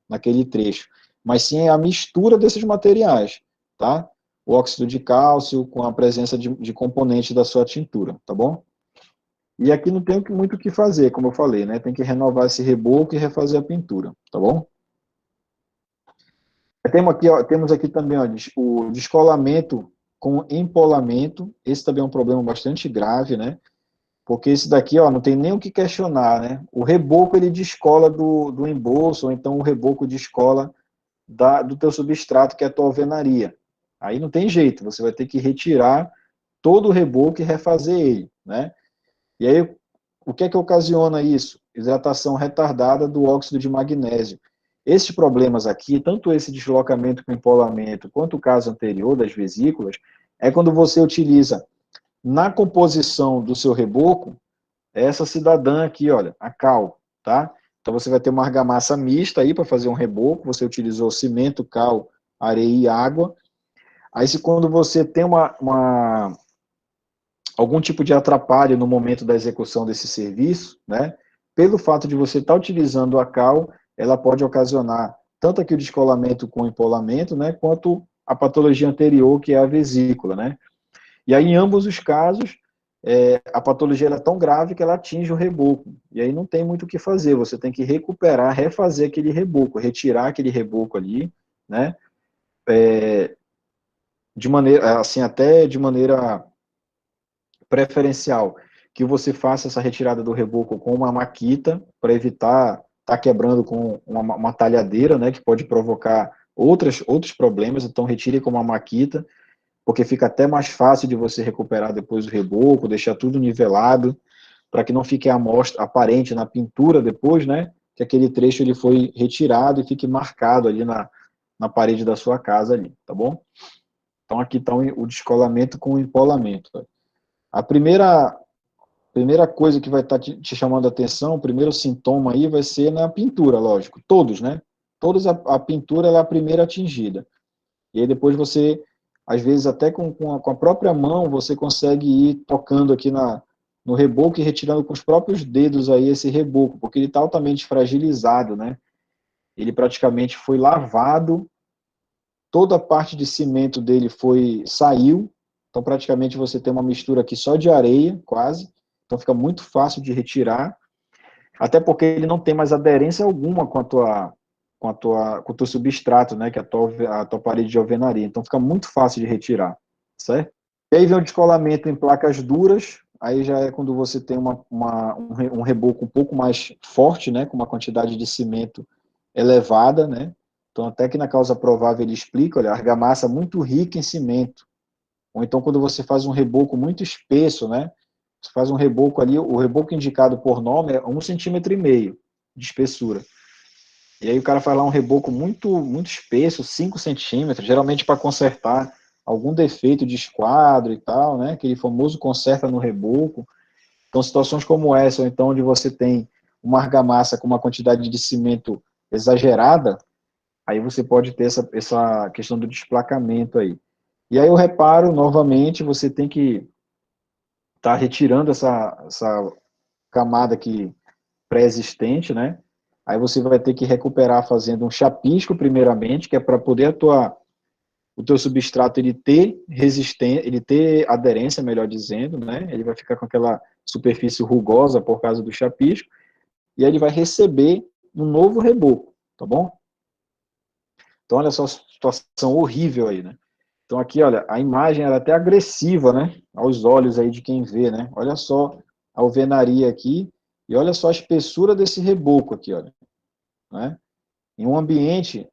naquele trecho, mas sim a mistura desses materiais, tá? O óxido de cálcio com a presença de componentes da sua tintura, tá bom? E aqui não tem muito o que fazer, como eu falei, né? Tem que renovar esse reboco e refazer a pintura, tá bom? Temos aqui também ó, o descolamento com empolamento. Esse também é um problema bastante grave, né? Porque esse daqui ó, não tem nem o que questionar, né? O reboco ele descola do embolso, ou então o reboco descola do teu substrato, que é a tua alvenaria. Aí não tem jeito, você vai ter que retirar todo o reboco e refazer ele, né? E aí, o que é que ocasiona isso? Hidratação retardada do óxido de magnésio. Esses problemas aqui, tanto esse deslocamento com empolamento, quanto o caso anterior das vesículas, é quando você utiliza na composição do seu reboco, essa cidadã aqui, olha, a cal, tá? Então você vai ter uma argamassa mista aí para fazer um reboco, você utilizou cimento, cal, areia e água. Aí se quando você tem algum tipo de atrapalho no momento da execução desse serviço, né? Pelo fato de você estar utilizando a cal, ela pode ocasionar tanto aqui o descolamento com empolamento, né, quanto a patologia anterior, que é a vesícula, né? E aí, em ambos os casos, a patologia é tão grave que ela atinge o reboco. E aí não tem muito o que fazer, você tem que recuperar, refazer aquele reboco, retirar aquele reboco ali, né? De maneira, assim, até de maneira preferencial que você faça essa retirada do reboco com uma maquita, para evitar estar quebrando com uma talhadeira, né, que pode provocar outros problemas, então retire com uma maquita, porque fica até mais fácil de você recuperar depois o reboco, deixar tudo nivelado, para que não fique a amostra aparente na pintura depois, né, que aquele trecho ele foi retirado e fique marcado ali na parede da sua casa ali, tá bom? Então aqui está o descolamento com o empolamento. A primeira coisa que vai estar te chamando a atenção, o primeiro sintoma aí vai ser na pintura, lógico. Todos, né? Todos a pintura ela é a primeira atingida. E aí depois você, às vezes até com a própria mão, você consegue ir tocando aqui no reboco e retirando com os próprios dedos aí esse reboco, porque ele está altamente fragilizado, né? ele praticamente foi lavado, toda a parte de cimento dele saiu, então praticamente você tem uma mistura aqui só de areia, quase, então fica muito fácil de retirar, até porque ele não tem mais aderência alguma com o teu substrato, né, que é a tua parede de alvenaria, então fica muito fácil de retirar, certo? E aí vem o descolamento em placas duras, aí já é quando você tem um reboco um pouco mais forte, né, com uma quantidade de cimento elevada, né? Então, até que na causa provável ele explica, olha, argamassa muito rica em cimento. Ou então, quando você faz um reboco muito espesso, né? Você faz um reboco ali, o reboco indicado por nome é 1,5 cm de espessura. E aí o cara faz lá um reboco muito espesso, 5 centímetros, geralmente para consertar algum defeito de esquadro e tal, né? Aquele famoso conserta no reboco. Então, situações como essa, ou então onde você tem uma argamassa com uma quantidade de cimento exagerada, aí você pode ter essa questão do desplacamento aí. E aí eu reparo, novamente, você tem que estar retirando essa camada aqui pré-existente, né? Aí você vai ter que recuperar fazendo um chapisco, primeiramente, que é para poder o teu substrato ele ter resistência, ele ter aderência, melhor dizendo, né? Ele vai ficar com aquela superfície rugosa por causa do chapisco, e aí ele vai receber um novo reboco, tá bom? Então, olha só a situação horrível aí, né? Então, aqui, olha, a imagem era até agressiva, né? Aos olhos aí de quem vê, né? Olha só a alvenaria aqui e olha só a espessura desse reboco aqui, olha. Né? Em um ambiente,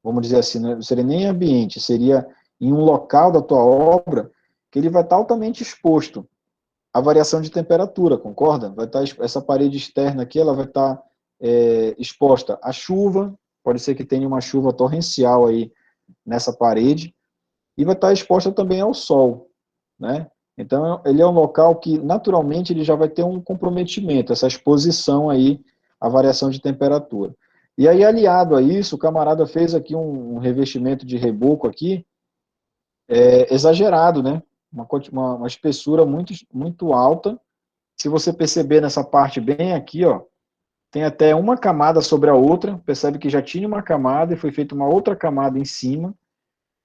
vamos dizer assim, não seria nem ambiente, seria em um local da tua obra que ele vai estar altamente exposto à variação de temperatura, concorda? Vai estar, essa parede externa aqui, ela vai estar exposta à chuva, pode ser que tenha uma chuva torrencial aí nessa parede, e vai estar exposta também ao sol, né? Então, ele é um local que, naturalmente, ele já vai ter um comprometimento, essa exposição aí à variação de temperatura. E aí, aliado a isso, o camarada fez aqui um revestimento de reboco aqui, exagerado, né? Uma espessura muito alta. Se você perceber nessa parte bem aqui, ó, tem até uma camada sobre a outra, percebe que já tinha uma camada e foi feita uma outra camada em cima,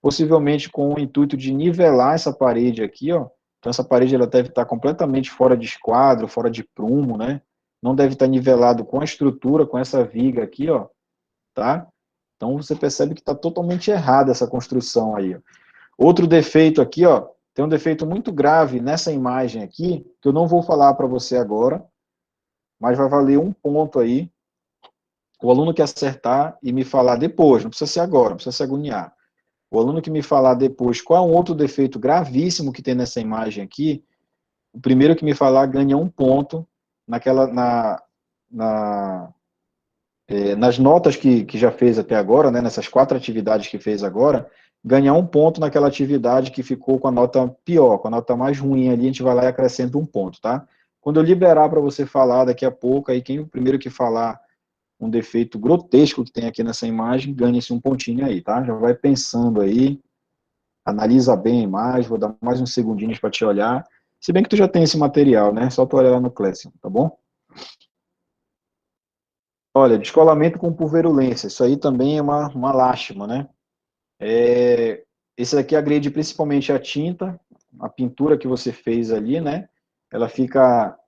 possivelmente com o intuito de nivelar essa parede aqui, ó. Então essa parede ela deve estar completamente fora de esquadro, fora de prumo, né? Não deve estar nivelado com a estrutura, com essa viga aqui, ó, tá? Então você percebe que está totalmente errada essa construção aí, ó. Outro defeito aqui, ó, tem um defeito muito grave nessa imagem aqui, que eu não vou falar para você agora, mas vai valer um ponto aí. O aluno que acertar e me falar depois, não precisa ser agora, não precisa se agoniar. O aluno que me falar depois qual é um outro defeito gravíssimo que tem nessa imagem aqui, o primeiro que me falar ganha um ponto naquela, na, nas notas que já fez até agora, né, nessas 4 atividades que fez agora, ganhar um ponto naquela atividade que ficou com a nota pior, com a nota mais ruim ali, a gente vai lá e acrescenta um ponto, tá? Quando eu liberar para você falar daqui a pouco, aí quem o primeiro que falar um defeito grotesco que tem aqui nessa imagem, ganha-se um pontinho aí, tá? Já vai pensando aí, analisa bem a imagem, vou dar mais uns segundinhos para te olhar, se bem que tu já tem esse material, né? Só tu olhar lá no Classroom, tá bom? Olha, descolamento com pulverulência, isso aí também é uma lástima, né? Esse daqui agride principalmente a tinta, a pintura que você fez ali, né? Ela fica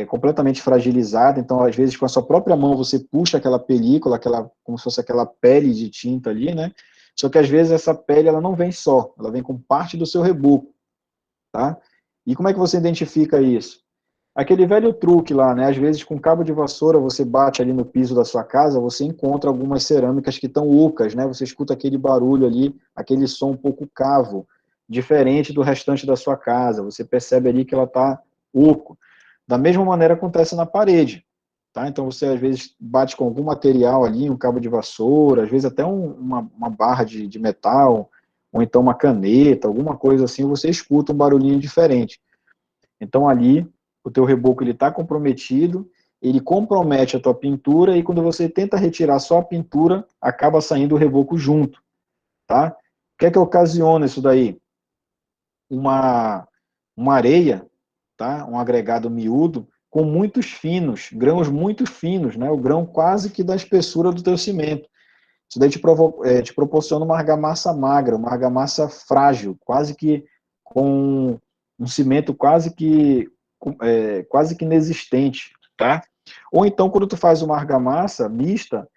completamente fragilizada, então às vezes com a sua própria mão você puxa aquela película, como se fosse aquela pele de tinta ali, né? Só que às vezes essa pele ela não vem só, ela vem com parte do seu reboco, tá? E como é que você identifica isso? Aquele velho truque lá, né? Às vezes com cabo de vassoura você bate ali no piso da sua casa, você encontra algumas cerâmicas que estão ocas, né? Você escuta aquele barulho ali, aquele som um pouco cavo, diferente do restante da sua casa. Você percebe ali que ela está oco. Da mesma maneira acontece na parede, tá? Então você às vezes bate com algum material ali, um cabo de vassoura, às vezes até uma barra de metal, ou então uma caneta, alguma coisa assim, você escuta um barulhinho diferente. Então ali o teu reboco ele está comprometido, ele compromete a tua pintura e quando você tenta retirar só a pintura, acaba saindo o reboco junto, tá? O que é que ocasiona isso daí? Uma areia, tá? Um agregado miúdo, com muitos finos, grãos muito finos, né? O grão quase que da espessura do teu cimento. Isso daí te proporciona uma argamassa magra, uma argamassa frágil, quase que com um cimento quase que inexistente, tá? Ou então, quando tu faz uma argamassa mista,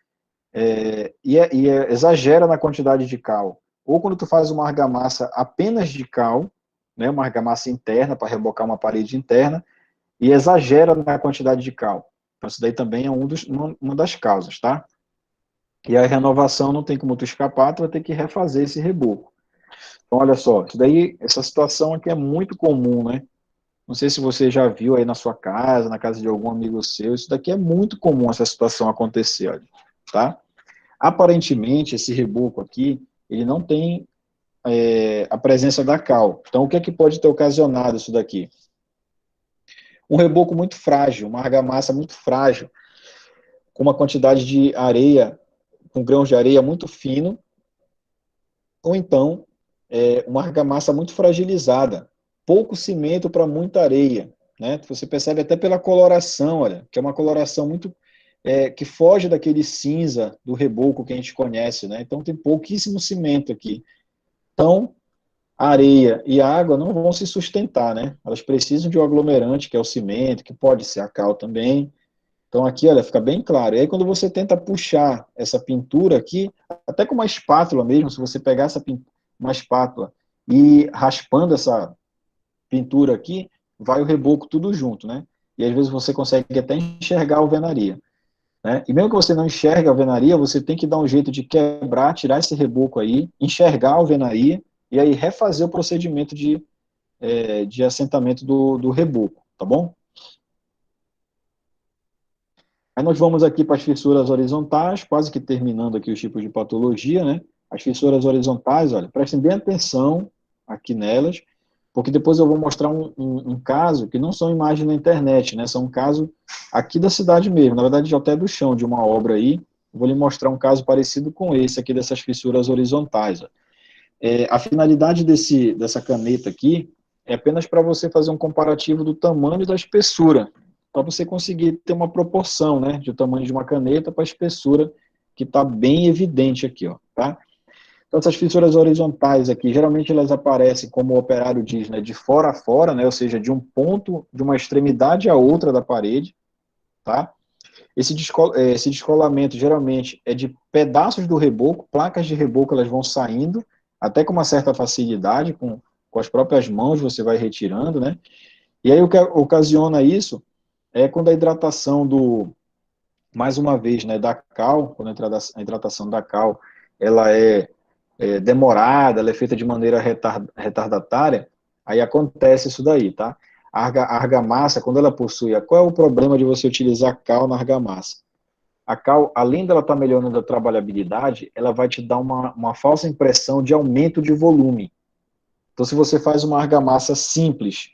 exagera na quantidade de cal. Ou quando tu faz uma argamassa apenas de cal, né, uma argamassa interna para rebocar uma parede interna, e exagera na quantidade de cal. Então, isso daí também é uma das causas, tá? E a renovação não tem como tu escapar, tu vai ter que refazer esse reboco. Então, olha só, isso daí, essa situação aqui é muito comum, né? Não sei se você já viu aí na sua casa, na casa de algum amigo seu, isso daqui é muito comum, essa situação acontecer, olha, tá? Aparentemente, esse reboco aqui, ele não tem a presença da cal. Então, o que é que pode ter ocasionado isso daqui? Um reboco muito frágil, uma argamassa muito frágil, com uma quantidade de areia, com grãos de areia muito fino, ou então uma argamassa muito fragilizada, pouco cimento para muita areia, né? Você percebe até pela coloração, olha, que é uma coloração muito que foge daquele cinza do reboco que a gente conhece, né? Então tem pouquíssimo cimento aqui. Então a areia e a água não vão se sustentar, né? Elas precisam de um aglomerante, que é o cimento, que pode ser a cal também. Então aqui, olha, fica bem claro. E aí quando você tenta puxar essa pintura aqui, até com uma espátula mesmo, se você pegar uma espátula e raspando essa pintura aqui, vai o reboco tudo junto, né? E às vezes você consegue até enxergar a alvenaria, né? E mesmo que você não enxergue a alvenaria, você tem que dar um jeito de quebrar, tirar esse reboco aí, enxergar a alvenaria e aí refazer o procedimento de assentamento do reboco, tá bom? Aí nós vamos aqui para as fissuras horizontais, quase que terminando aqui os tipos de patologia, né? As fissuras horizontais, olha, prestem bem atenção aqui nelas, porque depois eu vou mostrar um caso que não são imagens na internet, né? São um caso aqui da cidade mesmo, na verdade já até do chão de uma obra aí. Eu vou lhe mostrar um caso parecido com esse aqui dessas fissuras horizontais. A finalidade dessa caneta aqui é apenas para você fazer um comparativo do tamanho e da espessura, para você conseguir ter uma proporção, né, do tamanho de uma caneta para a espessura, que está bem evidente aqui, ó, tá? Então, essas fissuras horizontais aqui, geralmente elas aparecem, como o operário diz, né, de fora a fora, né, ou seja, de um ponto, de uma extremidade a outra da parede, tá? Esse descolamento, geralmente, é de pedaços do reboco, placas de reboco, elas vão saindo, até com uma certa facilidade, com as próprias mãos você vai retirando, né? E aí o que ocasiona isso é quando a hidratação mais uma vez, né, da cal, quando a hidratação da cal, ela é demorada, ela é feita de maneira retardatária, aí acontece isso daí, tá? A argamassa, quando ela possui, qual é o problema de você utilizar cal na argamassa? A cal, além dela estar melhorando a trabalhabilidade, ela vai te dar uma falsa impressão de aumento de volume. Então, se você faz uma argamassa simples,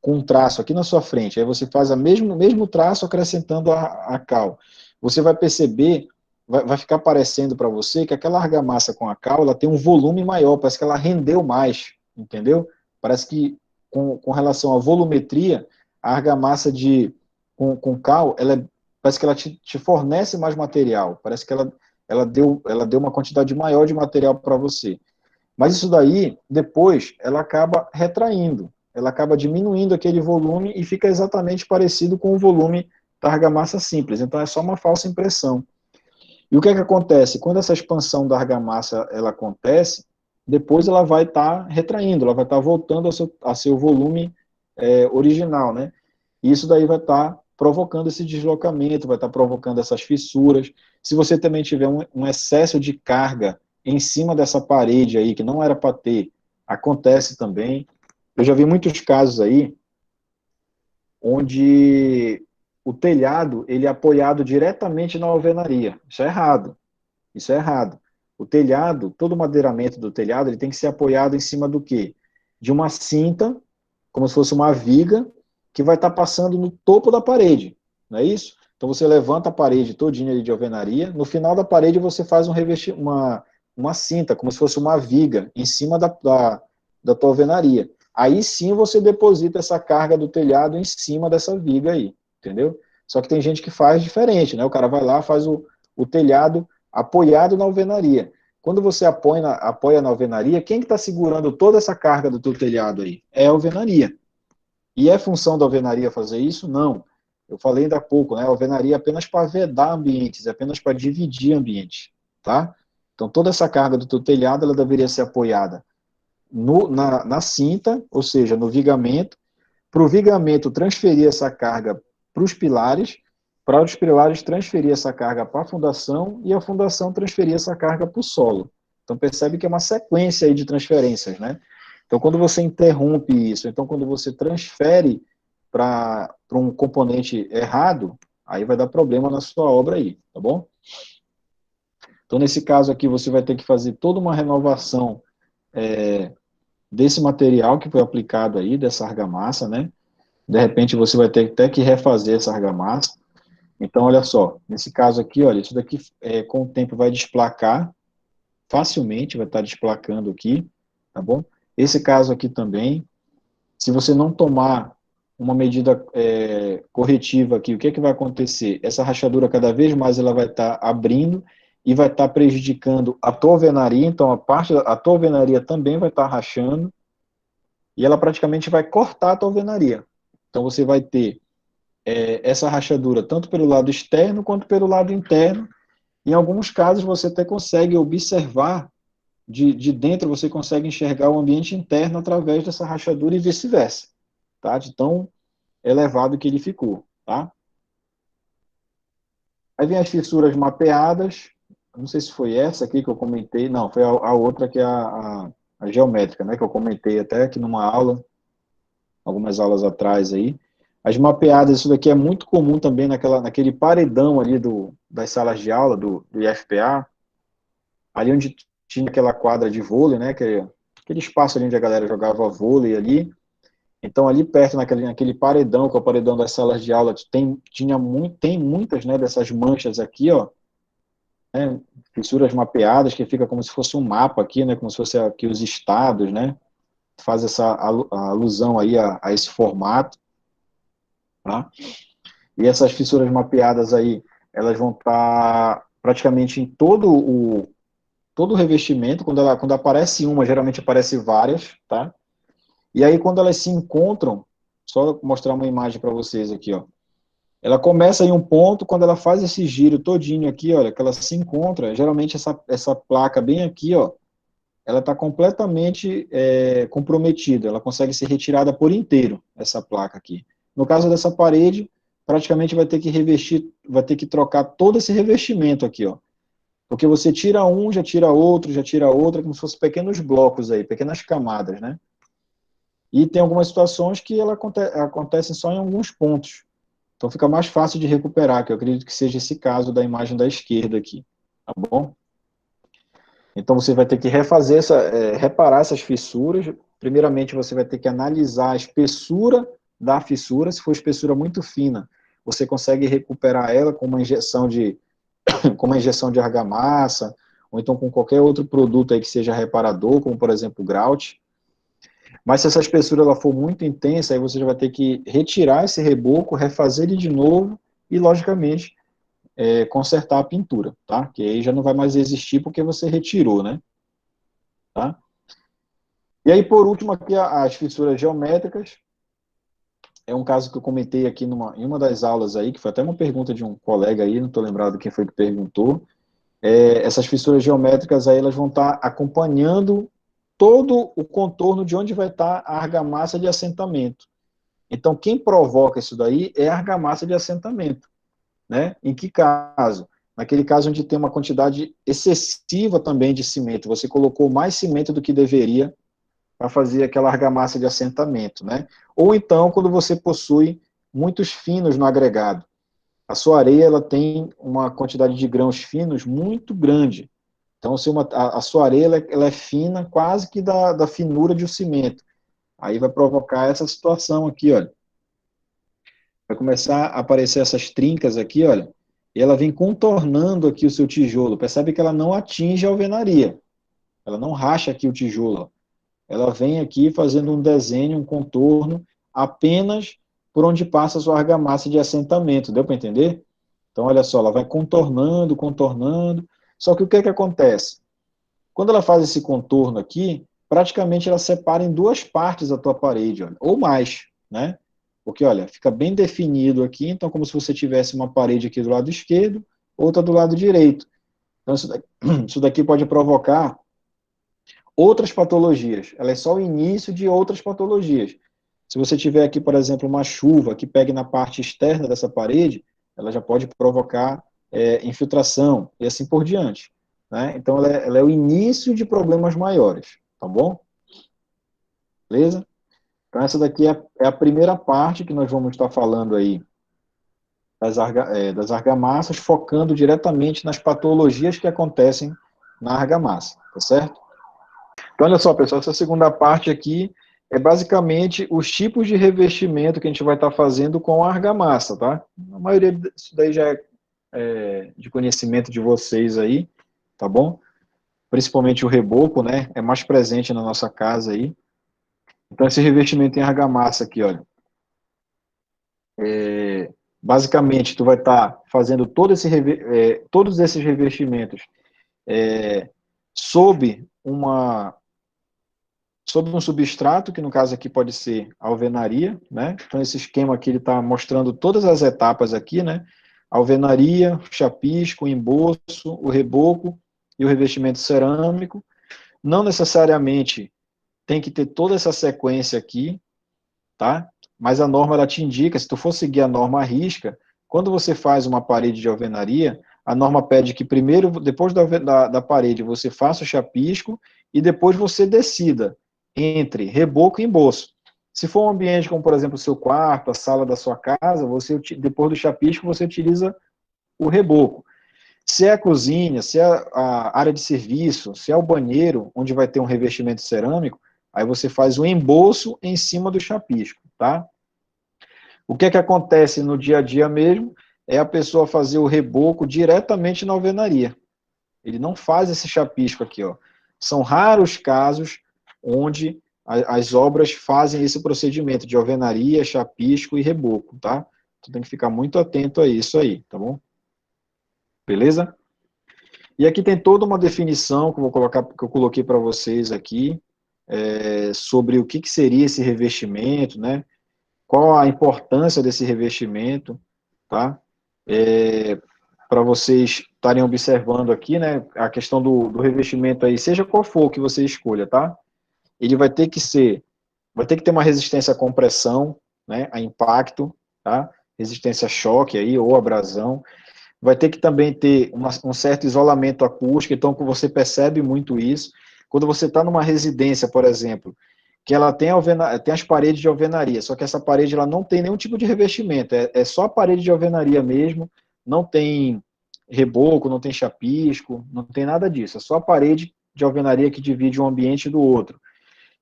com um traço aqui na sua frente, aí você faz o mesmo traço acrescentando a cal, você vai perceber, vai ficar parecendo para você que aquela argamassa com a cal, ela tem um volume maior, parece que ela rendeu mais, entendeu? Parece que com relação à volumetria, a argamassa com cal, parece que ela te fornece mais material, parece que ela deu uma quantidade maior de material para você. Mas isso daí, depois, ela acaba retraindo, ela acaba diminuindo aquele volume e fica exatamente parecido com o volume da argamassa simples. Então, é só uma falsa impressão. E o que é que acontece? Quando essa expansão da argamassa ela acontece, depois ela vai estar retraindo, ela vai estar voltando a seu volume original, né? E isso daí vai estar provocando esse deslocamento, vai estar provocando essas fissuras. Se você também tiver um excesso de carga em cima dessa parede aí, que não era para ter, acontece também. Eu já vi muitos casos aí, onde o telhado, ele é apoiado diretamente na alvenaria. Isso é errado. Isso é errado. O telhado, todo o madeiramento do telhado, ele tem que ser apoiado em cima do quê? De uma cinta, como se fosse uma viga, que vai estar passando no topo da parede, não é isso? Então você levanta a parede todinha ali de alvenaria, no final da parede você faz uma cinta, como se fosse uma viga, em cima da tua alvenaria. aí sim você deposita essa carga do telhado em cima dessa viga aí, entendeu? Só que tem gente que faz diferente, né? O cara vai lá, faz o telhado apoiado na alvenaria. Quando você apoia na alvenaria, quem que está segurando toda essa carga do teu telhado aí? É a alvenaria. E é função da alvenaria fazer isso? Não. Eu falei ainda há pouco, né? A alvenaria é apenas para vedar ambientes, é apenas para dividir ambientes, tá? Então, toda essa carga do teu telhado, ela deveria ser apoiada na cinta, ou seja, no vigamento, para o vigamento transferir essa carga para os pilares transferir essa carga para a fundação e a fundação transferir essa carga para o solo. Então, percebe que é uma sequência aí de transferências, né? Então, quando você interrompe isso, então quando você transfere para um componente errado, aí vai dar problema na sua obra aí, tá bom? Então, nesse caso aqui, você vai ter que fazer toda uma renovação desse material que foi aplicado aí, dessa argamassa, né? De repente, você vai ter até que refazer essa argamassa. Então, olha só, nesse caso aqui, olha, isso daqui com o tempo vai desplacar facilmente, vai estar desplacando aqui, tá bom? Esse caso aqui também, se você não tomar uma medida corretiva aqui, o que é que vai acontecer? Essa rachadura cada vez mais ela vai estar abrindo e vai estar prejudicando a tua alvenaria, então a tua alvenaria também vai estar rachando e ela praticamente vai cortar a tua alvenaria. Então você vai ter essa rachadura tanto pelo lado externo quanto pelo lado interno. Em alguns casos você até consegue observar de dentro, você consegue enxergar o ambiente interno através dessa rachadura e vice-versa, tá? De tão elevado que ele ficou, tá? Aí vem as fissuras mapeadas, não sei se foi essa aqui que eu comentei, não, foi a outra que é a geométrica, né, que eu comentei até aqui numa aula, algumas aulas atrás aí. As mapeadas, isso daqui é muito comum também naquele paredão ali das salas de aula, do IFPA, ali onde tinha aquela quadra de vôlei, né, aquele espaço ali onde a galera jogava vôlei ali. Então, ali perto, naquele paredão, que é o paredão das salas de aula, tem muitas, né, dessas manchas aqui, ó, né, fissuras mapeadas, que fica como se fosse um mapa aqui, né, como se fosse aqui os estados, né, faz essa alusão aí a esse formato, tá? E essas fissuras mapeadas aí, elas vão estar praticamente em todo o revestimento, quando aparece uma, geralmente aparece várias, tá? E aí, quando elas se encontram, só mostrar uma imagem para vocês aqui, ó. Ela começa em um ponto, quando ela faz esse giro todinho aqui, olha, que ela se encontra, geralmente essa placa bem aqui, ó, ela está completamente comprometida, ela consegue ser retirada por inteiro, essa placa aqui. No caso dessa parede, praticamente vai ter que revestir, vai ter que trocar todo esse revestimento aqui, ó. Porque você tira um, já tira outro, como se fossem pequenos blocos aí, pequenas camadas, né? E tem algumas situações que ela acontecem só em alguns pontos. Então fica mais fácil de recuperar, que eu acredito que seja esse caso da imagem da esquerda aqui, tá bom? Então você vai ter que reparar essas fissuras. Primeiramente você vai ter que analisar a espessura da fissura. Se for espessura muito fina, você consegue recuperar ela com uma injeção de argamassa, ou então com qualquer outro produto aí que seja reparador, como por exemplo o grout. Mas se essa espessura ela for muito intensa, aí você já vai ter que retirar esse reboco, refazer ele de novo e, logicamente, consertar a pintura, tá? Que aí já não vai mais existir porque você retirou, né? Tá? E aí, por último, aqui as fissuras geométricas. É um caso que eu comentei aqui em uma das aulas aí, que foi até uma pergunta de um colega aí, não estou lembrado quem foi que perguntou. Essas fissuras geométricas aí, elas vão estar acompanhando todo o contorno de onde vai estar a argamassa de assentamento. Então, quem provoca isso daí é a argamassa de assentamento, né? Em que caso? Naquele caso onde tem uma quantidade excessiva também de cimento, você colocou mais cimento do que deveria para fazer aquela argamassa de assentamento, né? Ou então, quando você possui muitos finos no agregado. A sua areia, ela tem uma quantidade de grãos finos muito grande. Então, se a sua areia ela é fina, quase que da finura de um cimento. Aí vai provocar essa situação aqui, olha. Vai começar a aparecer essas trincas aqui, olha, e ela vem contornando aqui o seu tijolo. Percebe que ela não atinge a alvenaria. Ela não racha aqui o tijolo. ela vem aqui fazendo um desenho, um contorno, apenas por onde passa a sua argamassa de assentamento, deu para entender? Então, olha só, ela vai contornando, contornando, só que o que é que acontece? Quando ela faz esse contorno aqui, praticamente ela separa em duas partes a tua parede, olha, ou mais, né? Porque, olha, fica bem definido aqui, então como se você tivesse uma parede aqui do lado esquerdo, outra do lado direito. Então, isso daqui pode provocar outras patologias. Ela é só o início de outras patologias. Se você tiver aqui, por exemplo, uma chuva que pegue na parte externa dessa parede, ela já pode provocar infiltração e assim por diante. Né? Então, ela é o início de problemas maiores, tá bom? Beleza? Então, essa daqui é a primeira parte que nós vamos estar falando aí das argamassas, focando diretamente nas patologias que acontecem na argamassa, tá certo? Então, olha só, pessoal, essa segunda parte aqui é basicamente os tipos de revestimento que a gente vai estar fazendo com a argamassa, tá? A maioria disso daí já é de conhecimento de vocês aí, tá bom? Principalmente o reboco, né? É mais presente na nossa casa aí. Então, esse revestimento em argamassa aqui, olha. Basicamente, tu vai estar fazendo todos esses revestimentos sob um substrato, que no caso aqui pode ser a alvenaria, né? Então esse esquema aqui ele está mostrando todas as etapas aqui, né? Alvenaria, chapisco, emboço, o reboco e o revestimento cerâmico. Não necessariamente tem que ter toda essa sequência aqui, tá? Mas a norma ela te indica, se tu for seguir a norma à risca, quando você faz uma parede de alvenaria, a norma pede que primeiro, depois da parede, você faça o chapisco e depois você decida entre reboco e emboço. Se for um ambiente como, por exemplo, o seu quarto, a sala da sua casa, depois do chapisco, você utiliza o reboco. Se é a cozinha, se é a área de serviço, se é o banheiro, onde vai ter um revestimento cerâmico, aí você faz o emboço em cima do chapisco, tá? O que é que acontece no dia a dia mesmo é a pessoa fazer o reboco diretamente na alvenaria. Ele não faz esse chapisco aqui, ó. São raros casos onde as obras fazem esse procedimento de alvenaria, chapisco e reboco, tá? Tu tem que ficar muito atento a isso aí, tá bom? Beleza? E aqui tem toda uma definição que eu coloquei para vocês aqui, sobre o que seria esse revestimento, né? Qual a importância desse revestimento, tá? Para vocês estarem observando aqui, né? A questão do revestimento aí, seja qual for que você escolha, tá? Ele vai ter que ter uma resistência à compressão, né? A impacto, tá? Resistência a choque aí, ou abrasão. Vai ter que também ter um certo isolamento acústico, então você percebe muito isso. Quando você está numa residência, por exemplo, que ela tem as paredes de alvenaria, só que essa parede ela não tem nenhum tipo de revestimento, é só a parede de alvenaria mesmo, não tem reboco, não tem chapisco, não tem nada disso, é só a parede de alvenaria que divide um ambiente do outro.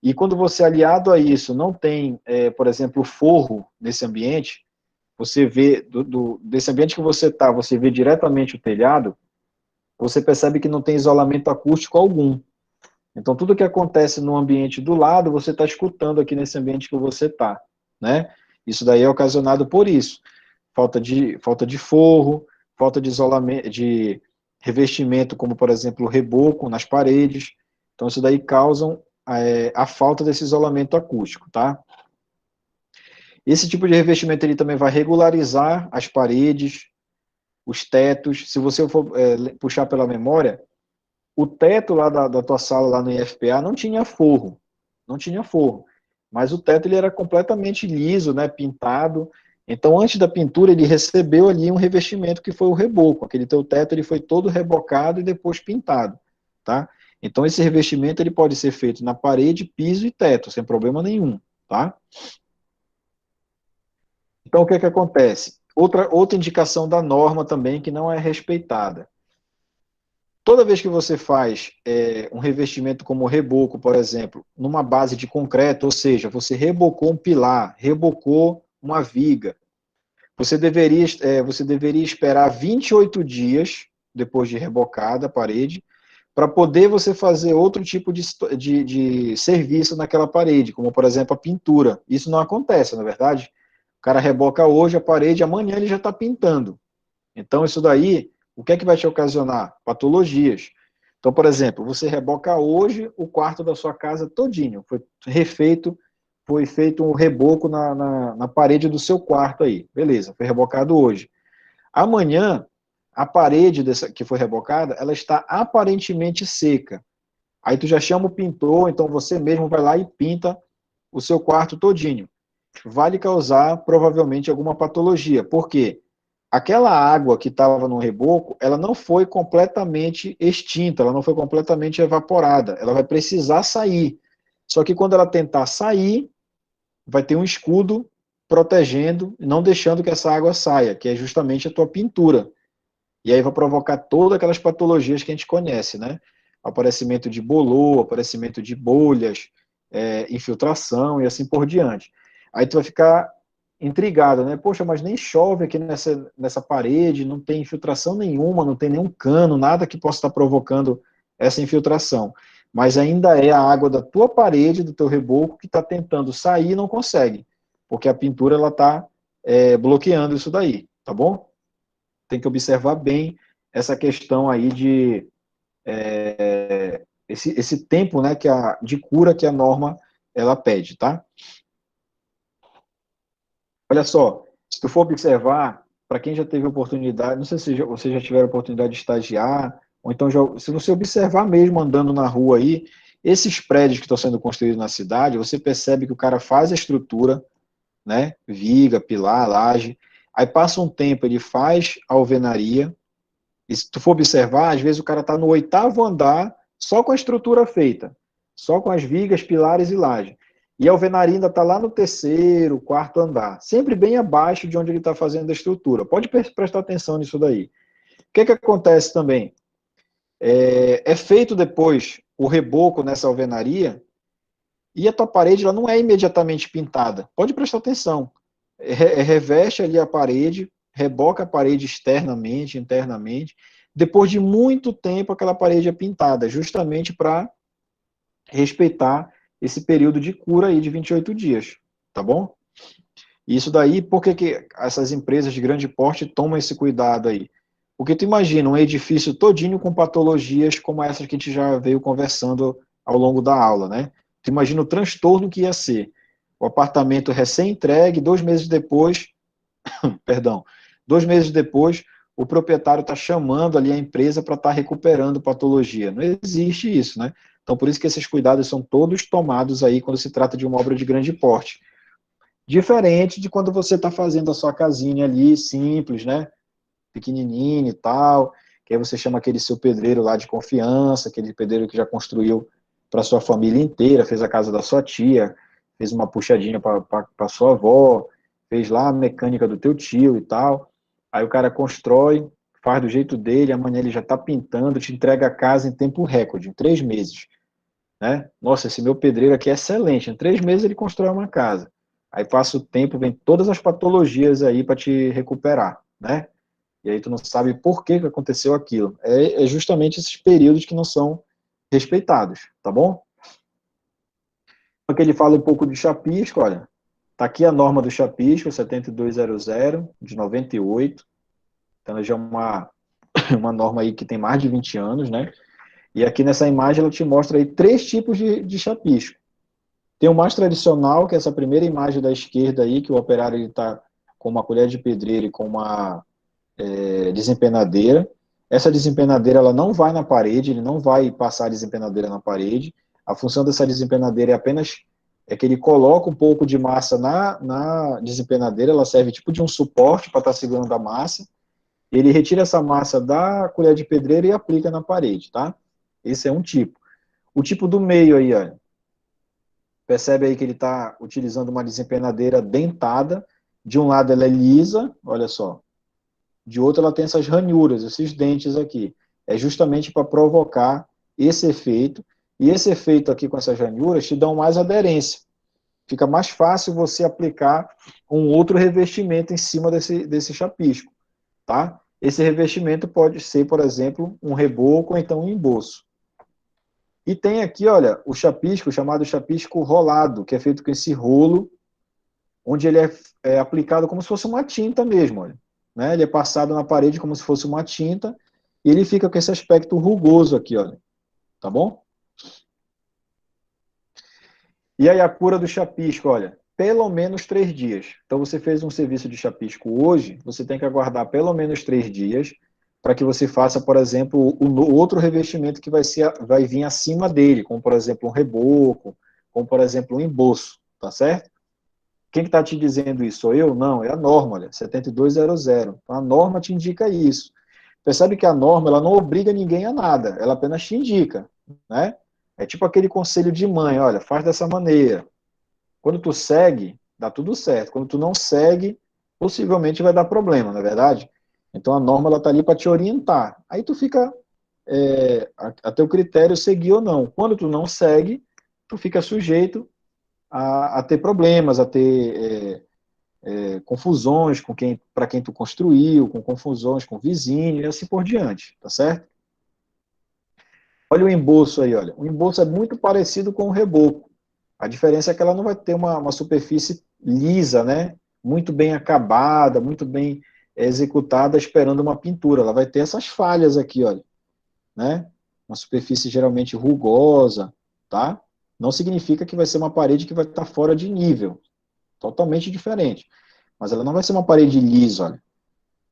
E quando você, aliado a isso, não tem, por exemplo, forro nesse ambiente, você vê, desse ambiente que você está, você vê diretamente o telhado, você percebe que não tem isolamento acústico algum. Então, tudo que acontece no ambiente do lado, você está escutando aqui nesse ambiente que você está, né? Isso daí é ocasionado por isso. Falta de forro, falta de isolamento, de revestimento, como, por exemplo, o reboco nas paredes. Então, isso daí causam a falta desse isolamento acústico, tá? Esse tipo de revestimento ele também vai regularizar as paredes, os tetos. Se você for puxar pela memória, o teto lá da tua sala, lá no IFPA, não tinha forro. Não tinha forro. Mas o teto ele era completamente liso, né, pintado. Então, antes da pintura, ele recebeu ali um revestimento que foi o reboco. Aquele teu teto ele foi todo rebocado e depois pintado, tá? Então, esse revestimento ele pode ser feito na parede, piso e teto, sem problema nenhum, tá? Então, o que é que acontece? Outra indicação da norma também que não é respeitada. Toda vez que você faz um revestimento como reboco, por exemplo, numa base de concreto, ou seja, você rebocou um pilar, rebocou uma viga, você deveria esperar 28 dias depois de rebocada a parede, para poder você fazer outro tipo de serviço naquela parede, como, por exemplo, a pintura. Isso não acontece, na verdade. O cara reboca hoje a parede, amanhã ele já está pintando. Então, isso daí, o que é que vai te ocasionar? Patologias. Então, por exemplo, você reboca hoje o quarto da sua casa todinho. Foi refeito, foi feito um reboco na parede do seu quarto aí. Beleza, foi rebocado hoje. Amanhã, a parede que foi rebocada, ela está aparentemente seca. Aí tu já chama o pintor, então você mesmo vai lá e pinta o seu quarto todinho. Vai lhe causar, provavelmente, alguma patologia. Por quê? Aquela água que estava no reboco, ela não foi completamente extinta, ela não foi completamente evaporada. Ela vai precisar sair. Só que quando ela tentar sair, vai ter um escudo protegendo, não deixando que essa água saia, que é justamente a tua pintura. E aí vai provocar todas aquelas patologias que a gente conhece, né? Aparecimento de bolor, aparecimento de bolhas, infiltração e assim por diante. Aí tu vai ficar intrigado, né? Poxa, mas nem chove aqui nessa parede, não tem infiltração nenhuma, não tem nenhum cano, nada que possa estar provocando essa infiltração. Mas ainda é a água da tua parede, do teu reboco, que está tentando sair e não consegue, porque a pintura ela está bloqueando isso daí, tá bom? Tem que observar bem essa questão aí de esse tempo, né, de cura que a norma ela pede, tá? Olha só, se tu for observar, para quem já teve oportunidade, não sei se você já tiver a oportunidade de estagiar, ou então se você observar mesmo andando na rua aí, esses prédios que estão sendo construídos na cidade, você percebe que o cara faz a estrutura, né, viga, pilar, laje, aí passa um tempo, ele faz a alvenaria, e se tu for observar, às vezes o cara está no 8º andar, só com a estrutura feita, só com as vigas, pilares e laje. E a alvenaria ainda está lá no 3º, 4º andar, sempre bem abaixo de onde ele está fazendo a estrutura. Pode prestar atenção nisso daí. O que acontece também? É feito depois o reboco nessa alvenaria e a tua parede ela não é imediatamente pintada. Pode prestar atenção. Reveste ali a parede, reboca a parede externamente, internamente. Depois de muito tempo, aquela parede é pintada, justamente para respeitar esse período de cura aí de 28 dias, tá bom? Isso daí, por que essas empresas de grande porte tomam esse cuidado aí? Porque tu imagina um edifício todinho com patologias como essas que a gente já veio conversando ao longo da aula, né? Tu imagina o transtorno que ia ser. O apartamento recém-entregue, 2 meses depois, perdão, 2 meses depois, o proprietário está chamando ali a empresa para estar recuperando patologia. Não existe isso, né? Então, por isso que esses cuidados são todos tomados aí quando se trata de uma obra de grande porte. Diferente de quando você está fazendo a sua casinha ali, simples, né? Pequenininho e tal, que aí você chama aquele seu pedreiro lá de confiança, aquele pedreiro que já construiu para sua família inteira, fez a casa da sua tia, fez uma puxadinha para sua avó, fez lá a mecânica do teu tio e tal. Aí o cara constrói, faz do jeito dele, amanhã ele já está pintando, te entrega a casa em tempo recorde, em 3 meses. Né? Nossa, esse meu pedreiro aqui é excelente, em 3 meses ele constrói uma casa. Aí passa o tempo, vem todas as patologias aí para te recuperar, né? E aí tu não sabe por que aconteceu aquilo. É justamente esses períodos que não são respeitados, tá bom? Aqui ele fala um pouco de chapisco, olha, tá aqui a norma do chapisco, 7200 de 98, então já é uma norma aí que tem mais de 20 anos, né? E aqui nessa imagem ela te mostra aí 3 tipos de chapisco. Tem o mais tradicional, que é essa primeira imagem da esquerda aí, que o operário está com uma colher de pedreiro e com uma desempenadeira. Essa desempenadeira ela não vai na parede, ele não vai passar a desempenadeira na parede. A função dessa desempenadeira é apenas que ele coloca um pouco de massa na desempenadeira, ela serve tipo de um suporte para estar segurando a massa. Ele retira essa massa da colher de pedreiro e aplica na parede, tá? Esse é um tipo. O tipo do meio aí, ó, percebe aí que ele está utilizando uma desempenadeira dentada. De um lado ela é lisa, olha só. De outro ela tem essas ranhuras, esses dentes aqui. É justamente para provocar esse efeito. E esse efeito aqui com essas ranhuras te dão mais aderência. Fica mais fácil você aplicar um outro revestimento em cima desse chapisco, tá? Esse revestimento pode ser, por exemplo, um reboco ou então um emboço. E tem aqui, olha, o chapisco, chamado chapisco rolado, que é feito com esse rolo, onde ele é aplicado como se fosse uma tinta mesmo, olha, né? Ele é passado na parede como se fosse uma tinta, e ele fica com esse aspecto rugoso aqui, olha, tá bom? E aí a cura do chapisco, olha, pelo menos 3 dias. Então você fez um serviço de chapisco hoje, você tem que aguardar pelo menos 3 dias para que você faça, por exemplo, o outro revestimento que vai vir acima dele, como por exemplo um reboco, como por exemplo um emboço, tá certo? Quem que está te dizendo isso? Sou eu? Não, é a norma, olha, 7200. Então a norma te indica isso. Percebe que a norma ela não obriga ninguém a nada, ela apenas te indica, né? É tipo aquele conselho de mãe, olha, faz dessa maneira. Quando tu segue, dá tudo certo. Quando tu não segue, possivelmente vai dar problema, não é verdade? Então a norma ela tá ali para te orientar. Aí tu fica a teu critério seguir ou não. Quando tu não segue, tu fica sujeito a ter problemas, a ter confusões com para quem tu construiu, com confusões com o vizinho e assim por diante, tá certo? Olha o embolso aí, olha. O embolso é muito parecido com o reboco. A diferença é que ela não vai ter uma superfície lisa, né? Muito bem acabada, muito bem executada, esperando uma pintura. Ela vai ter essas falhas aqui, olha, né? Uma superfície geralmente rugosa, tá? Não significa que vai ser uma parede que vai estar fora de nível. Totalmente diferente. Mas ela não vai ser uma parede lisa, olha,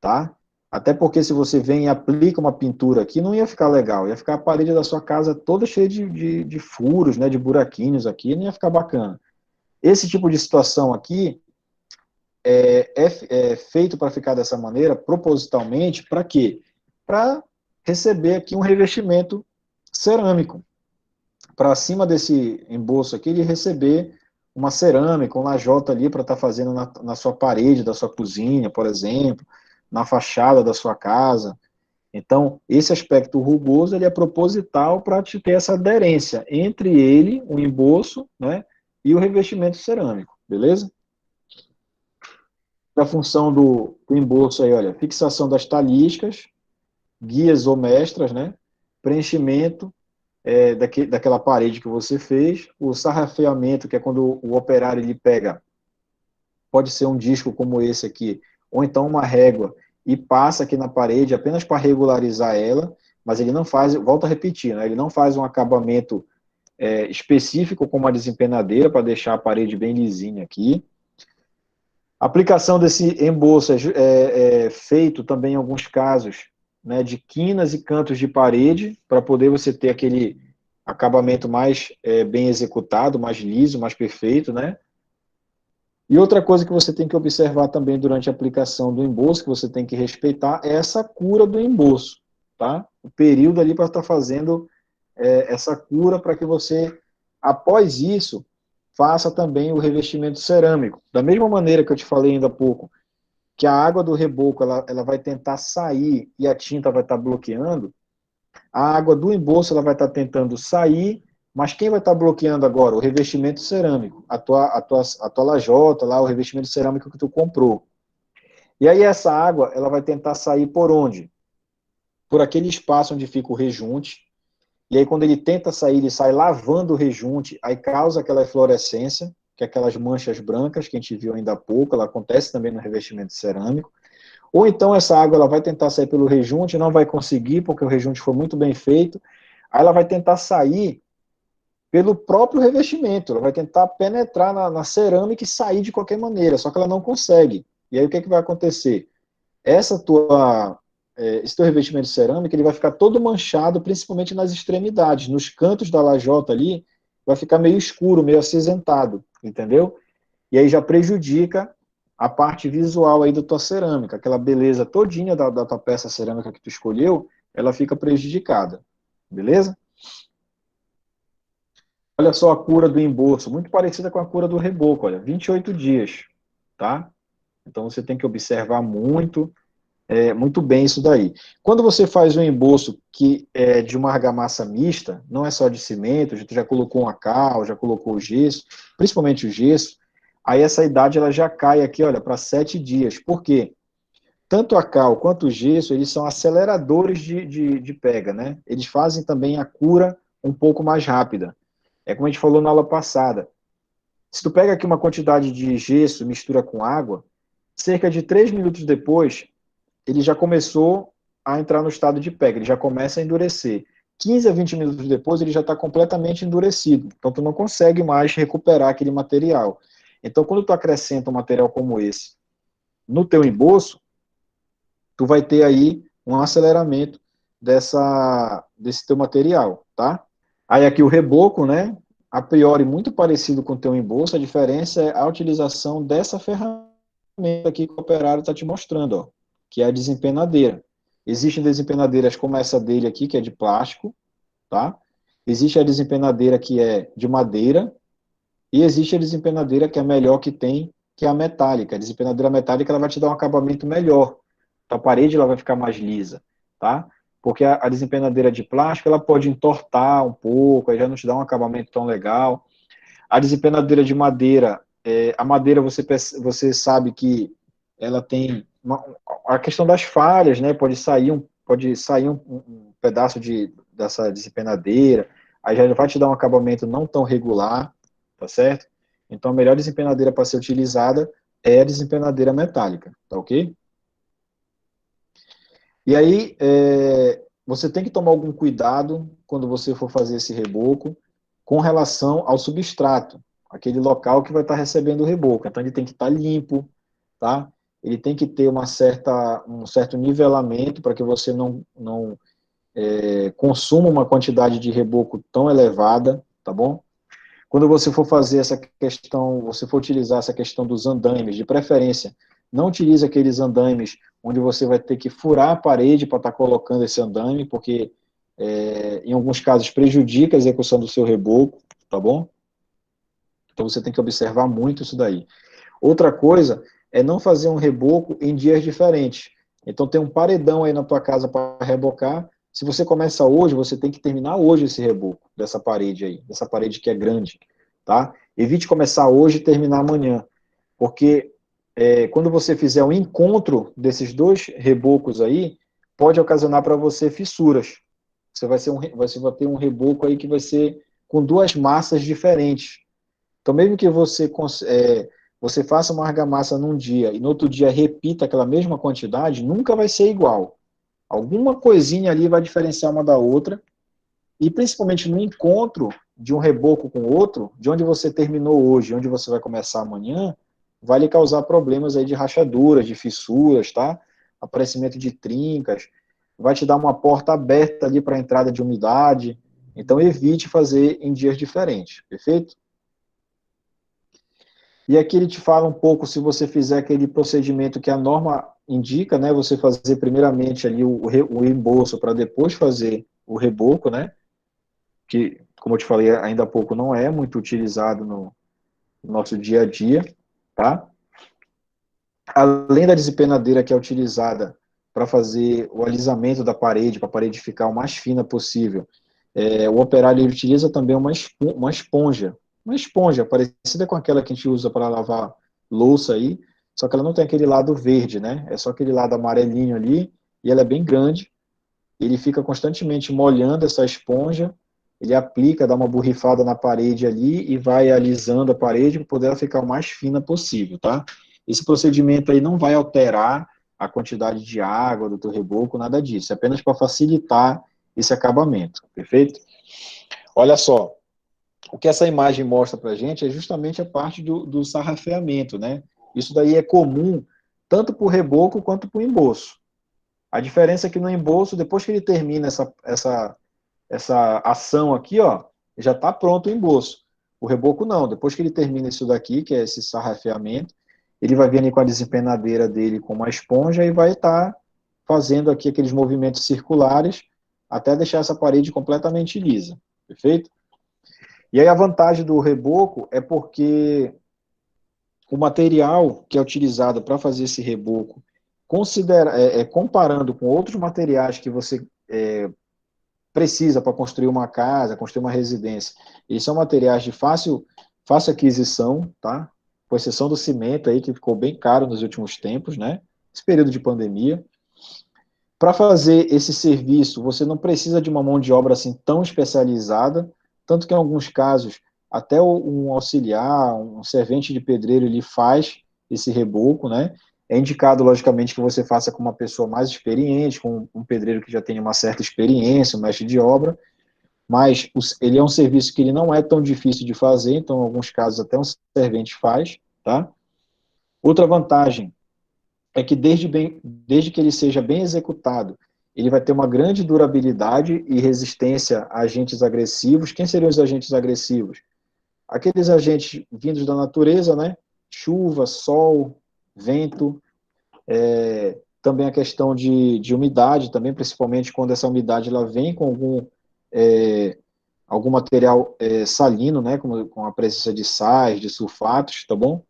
tá? Até porque se você vem e aplica uma pintura aqui, não ia ficar legal, ia ficar a parede da sua casa toda cheia de furos, né, de buraquinhos aqui, não ia ficar bacana. Esse tipo de situação aqui é feito para ficar dessa maneira, propositalmente, para quê? Para receber aqui um revestimento cerâmico. Para cima desse embolso aqui, ele receber uma cerâmica, um lajota ali para estar fazendo na sua parede da sua cozinha, por exemplo, na fachada da sua casa. Então, esse aspecto rugoso ele é proposital para te ter essa aderência entre ele, o embolso, né, e o revestimento cerâmico, beleza? A função do embolso aí, olha, fixação das taliscas, guias ou mestras, né, preenchimento daquela parede que você fez, o sarrafeamento, que é quando o operário ele pega, pode ser um disco como esse aqui, ou então uma régua, e passa aqui na parede apenas para regularizar ela, mas ele não faz, volta a repetir, né, ele não faz um acabamento específico como a desempenadeira, para deixar a parede bem lisinha aqui. A aplicação desse embolso é feito também em alguns casos, né, de quinas e cantos de parede, para poder você ter aquele acabamento mais bem executado, mais liso, mais perfeito, né? E outra coisa que você tem que observar também durante a aplicação do embolso, que você tem que respeitar, é essa cura do embolso, tá? O período ali para estar fazendo essa cura para que você, após isso, faça também o revestimento cerâmico. Da mesma maneira que eu te falei ainda há pouco, que a água do reboco ela vai tentar sair e a tinta vai estar bloqueando, a água do embolso ela vai estar tentando sair, mas quem vai estar bloqueando agora? O revestimento cerâmico, a tua lajota lá, o revestimento cerâmico que tu comprou. E aí essa água ela vai tentar sair por onde? Por aquele espaço onde fica o rejunte, e aí quando ele tenta sair, ele sai lavando o rejunte, aí causa aquela eflorescência, que é aquelas manchas brancas que a gente viu ainda há pouco, ela acontece também no revestimento cerâmico. Ou então essa água ela vai tentar sair pelo rejunte, não vai conseguir, porque o rejunte foi muito bem feito, aí ela vai tentar sair pelo próprio revestimento, ela vai tentar penetrar na cerâmica e sair de qualquer maneira, só que ela não consegue. E aí o que, que vai acontecer? Esse teu revestimento cerâmico ele vai ficar todo manchado, principalmente nas extremidades, nos cantos da lajota ali, vai ficar meio escuro, meio acinzentado, entendeu? E aí já prejudica a parte visual aí da tua cerâmica, aquela beleza todinha da tua peça cerâmica que tu escolheu, ela fica prejudicada, beleza? Olha só a cura do embolso, muito parecida com a cura do reboco, olha, 28 dias, tá? Então você tem que observar muito bem isso daí. Quando você faz um embolso que é de uma argamassa mista, não é só de cimento, já colocou uma cal, já colocou o gesso, principalmente o gesso, aí essa idade ela já cai aqui, olha, para 7 dias. Por quê? Tanto a cal quanto o gesso, eles são aceleradores de pega, né? Eles fazem também a cura um pouco mais rápida. É como a gente falou na aula passada. Se tu pega aqui uma quantidade de gesso, mistura com água, cerca de 3 minutos depois, ele já começou a entrar no estado de pega, ele já começa a endurecer. 15 a 20 minutos depois, ele já está completamente endurecido. Então, tu não consegue mais recuperar aquele material. Então, quando tu acrescenta um material como esse no teu embolso, tu vai ter aí um aceleramento desse teu material, tá? Aí aqui o reboco, né? A priori muito parecido com o teu embolso, a diferença é a utilização dessa ferramenta aqui que o operário está te mostrando, ó, que é a desempenadeira. Existem desempenadeiras como essa dele aqui, que é de plástico, tá? Existe a desempenadeira que é de madeira, e existe a desempenadeira que é a melhor que tem, que é a metálica. A desempenadeira metálica ela vai te dar um acabamento melhor. Então, a parede ela vai ficar mais lisa, tá? Porque a desempenadeira de plástico ela pode entortar um pouco, aí já não te dá um acabamento tão legal. A desempenadeira de madeira, a madeira você sabe que ela tem a questão das falhas, né? Pode sair um pedaço dessa desempenadeira, aí já vai te dar um acabamento não tão regular, tá certo? Então, a melhor desempenadeira para ser utilizada é a desempenadeira metálica, tá ok? E aí, você tem que tomar algum cuidado quando você for fazer esse reboco com relação ao substrato, aquele local que vai estar recebendo o reboco. Então, ele tem que estar limpo, tá? Ele tem que ter um certo nivelamento para que você não consuma uma quantidade de reboco tão elevada, tá bom? Quando você for fazer essa questão, você for utilizar essa questão dos andaimes, de preferência, não utilize aqueles andaimes onde você vai ter que furar a parede para estar colocando esse andaime, porque em alguns casos prejudica a execução do seu reboco, tá bom? Então você tem que observar muito isso daí. Outra coisa é não fazer um reboco em dias diferentes. Então tem um paredão aí na tua casa para rebocar. Se você começa hoje, você tem que terminar hoje esse reboco dessa parede aí, dessa parede que é grande, tá? Evite começar hoje e terminar amanhã, porque quando você fizer um encontro desses dois rebocos aí, pode ocasionar para você fissuras. Você vai ter um reboco aí que vai ser com duas massas diferentes. Então, mesmo que você faça uma argamassa num dia e no outro dia repita aquela mesma quantidade, nunca vai ser igual. Alguma coisinha ali vai diferenciar uma da outra, e principalmente no encontro de um reboco com o outro, de onde você terminou hoje, onde você vai começar amanhã, vai lhe causar problemas aí de rachaduras, de fissuras, tá? Aparecimento de trincas, vai te dar uma porta aberta ali para a entrada de umidade. Então, evite fazer em dias diferentes, perfeito? E aqui ele te fala um pouco, se você fizer aquele procedimento que a norma indica, né, você fazer primeiramente ali o embolso para depois fazer o reboco, né, que, como eu te falei ainda há pouco, não é muito utilizado no nosso dia a dia, tá? Além da desempenadeira que é utilizada para fazer o alisamento da parede, para a parede ficar o mais fina possível, o operário ele utiliza também uma esponja parecida com aquela que a gente usa para lavar louça aí, só que ela não tem aquele lado verde, né? É só aquele lado amarelinho ali, e ela é bem grande. Ele fica constantemente molhando essa esponja, ele aplica, dá uma borrifada na parede ali e vai alisando a parede para poder ela ficar o mais fina possível, tá? Esse procedimento aí não vai alterar a quantidade de água do teu reboco, nada disso, é apenas para facilitar esse acabamento, perfeito? Olha só, o que essa imagem mostra para a gente é justamente a parte do sarrafeamento, né? Isso daí é comum tanto para o reboco quanto para o embolso. A diferença é que no embolso, depois que ele termina essa ação aqui, ó, já está pronto o embolso. O reboco não, depois que ele termina isso daqui, que é esse sarrafeamento, ele vai vir ali com a desempenadeira dele com uma esponja e vai estar fazendo aqui aqueles movimentos circulares até deixar essa parede completamente lisa, perfeito? E aí a vantagem do reboco é porque o material que é utilizado para fazer esse reboco, comparando com outros materiais que você precisa para construir uma casa, construir uma residência, eles são materiais de fácil aquisição, tá? Com exceção do cimento aí, que ficou bem caro nos últimos tempos, né? Esse período de pandemia. Para fazer esse serviço, você não precisa de uma mão de obra assim tão especializada, tanto que em alguns casos, até um auxiliar, um servente de pedreiro, ele faz esse reboco, né? É indicado, logicamente, que você faça com uma pessoa mais experiente, com um pedreiro que já tenha uma certa experiência, um mestre de obra, mas ele é um serviço que ele não é tão difícil de fazer, então, em alguns casos, até um servente faz, tá? Outra vantagem é que desde que ele seja bem executado, ele vai ter uma grande durabilidade e resistência a agentes agressivos. Quem seriam os agentes agressivos? Aqueles agentes vindos da natureza, né? Chuva, sol, vento, também a questão de umidade, também principalmente quando essa umidade ela vem com algum material salino, né? Com a presença de sais, de sulfatos, tá bom?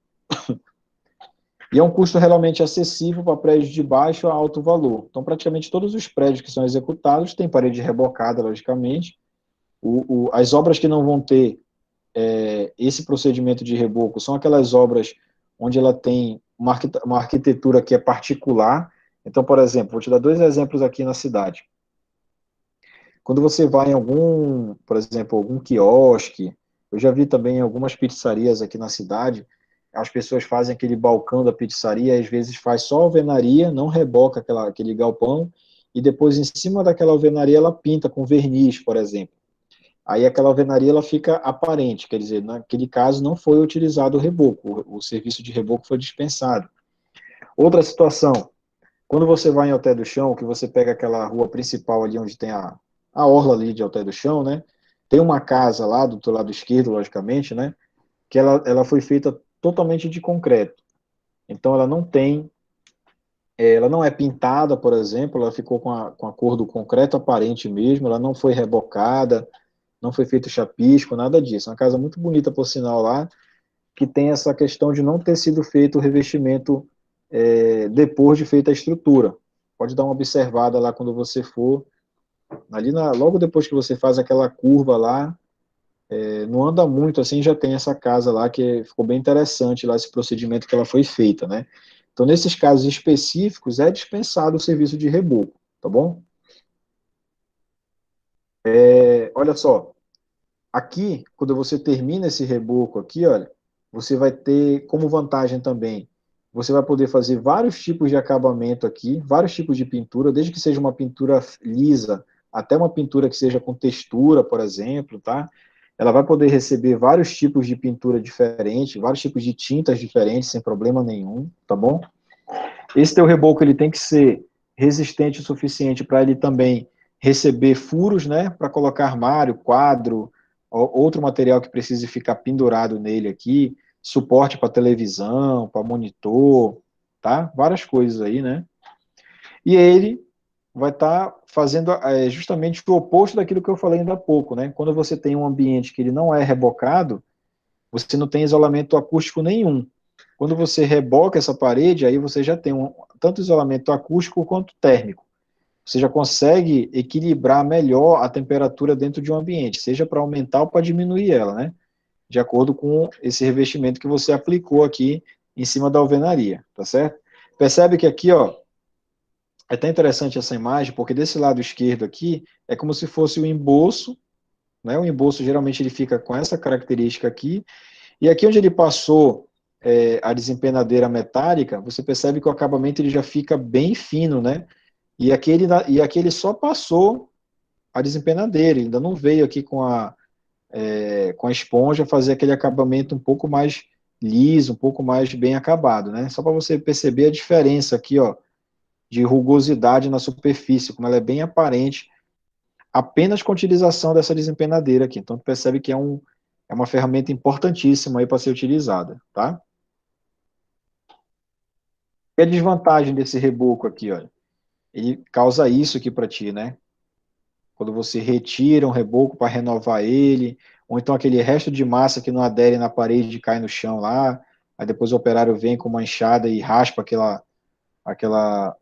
E é um custo realmente acessível para prédios de baixo a alto valor. Então, praticamente todos os prédios que são executados têm parede rebocada, logicamente. As obras que não vão ter esse procedimento de reboco são aquelas obras onde ela tem uma arquitetura que é particular. Então, por exemplo, vou te dar dois exemplos aqui na cidade. Quando você vai em algum, por exemplo, algum quiosque, eu já vi também algumas pizzarias aqui na cidade, as pessoas fazem aquele balcão da pizzaria, às vezes faz só alvenaria, não reboca aquele galpão, e depois em cima daquela alvenaria ela pinta com verniz, por exemplo. Aí aquela alvenaria ela fica aparente, quer dizer, naquele caso não foi utilizado o reboco, o serviço de reboco foi dispensado. Outra situação, quando você vai em Alté do Chão, que você pega aquela rua principal ali onde tem a orla ali de Alté do Chão, né? Tem uma casa lá do teu lado esquerdo, logicamente, né? Que ela foi feita totalmente de concreto. Então ela não tem, ela não é pintada, por exemplo, ela ficou com a cor do concreto aparente mesmo, ela não foi rebocada, não foi feito chapisco, nada disso. É uma casa muito bonita, por sinal, lá, que tem essa questão de não ter sido feito o revestimento depois de feita a estrutura. Pode dar uma observada lá quando você for, logo depois que você faz aquela curva lá, não anda muito assim, já tem essa casa lá que ficou bem interessante lá esse procedimento que ela foi feita, né? Então, nesses casos específicos, é dispensado o serviço de reboco, tá bom? Olha só, aqui, quando você termina esse reboco aqui, olha, você vai ter como vantagem também, você vai poder fazer vários tipos de acabamento aqui, vários tipos de pintura, desde que seja uma pintura lisa, até uma pintura que seja com textura, por exemplo, tá? Ela vai poder receber vários tipos de pintura diferentes, vários tipos de tintas diferentes, sem problema nenhum, tá bom? Esse teu reboco ele tem que ser resistente o suficiente para ele também receber furos, né, para colocar armário, quadro, outro material que precise ficar pendurado nele aqui, suporte para televisão, para monitor, tá? Várias coisas aí, né? E ele vai estar fazendo justamente o oposto daquilo que eu falei ainda há pouco, né? Quando você tem um ambiente que ele não é rebocado, você não tem isolamento acústico nenhum. Quando você reboca essa parede, aí você já tem tanto isolamento acústico quanto térmico. Você já consegue equilibrar melhor a temperatura dentro de um ambiente, seja para aumentar ou para diminuir ela, né? De acordo com esse revestimento que você aplicou aqui em cima da alvenaria, tá certo? Percebe que aqui, ó, é até interessante essa imagem, porque desse lado esquerdo aqui é como se fosse o embolso, né? O embolso geralmente ele fica com essa característica aqui, e aqui onde ele passou a desempenadeira metálica, você percebe que o acabamento ele já fica bem fino, né? E aqui ele só passou a desempenadeira, ele ainda não veio aqui com a esponja fazer aquele acabamento um pouco mais liso, um pouco mais bem acabado, né? Só para você perceber a diferença aqui, ó, de rugosidade na superfície, como ela é bem aparente, apenas com a utilização dessa desempenadeira aqui. Então, tu percebe que é uma ferramenta importantíssima aí para ser utilizada, tá? E a desvantagem desse reboco aqui, olha, ele causa isso aqui para ti, né? Quando você retira um reboco para renovar ele, ou então aquele resto de massa que não adere na parede e cai no chão lá, aí depois o operário vem com uma enxada e raspa aquela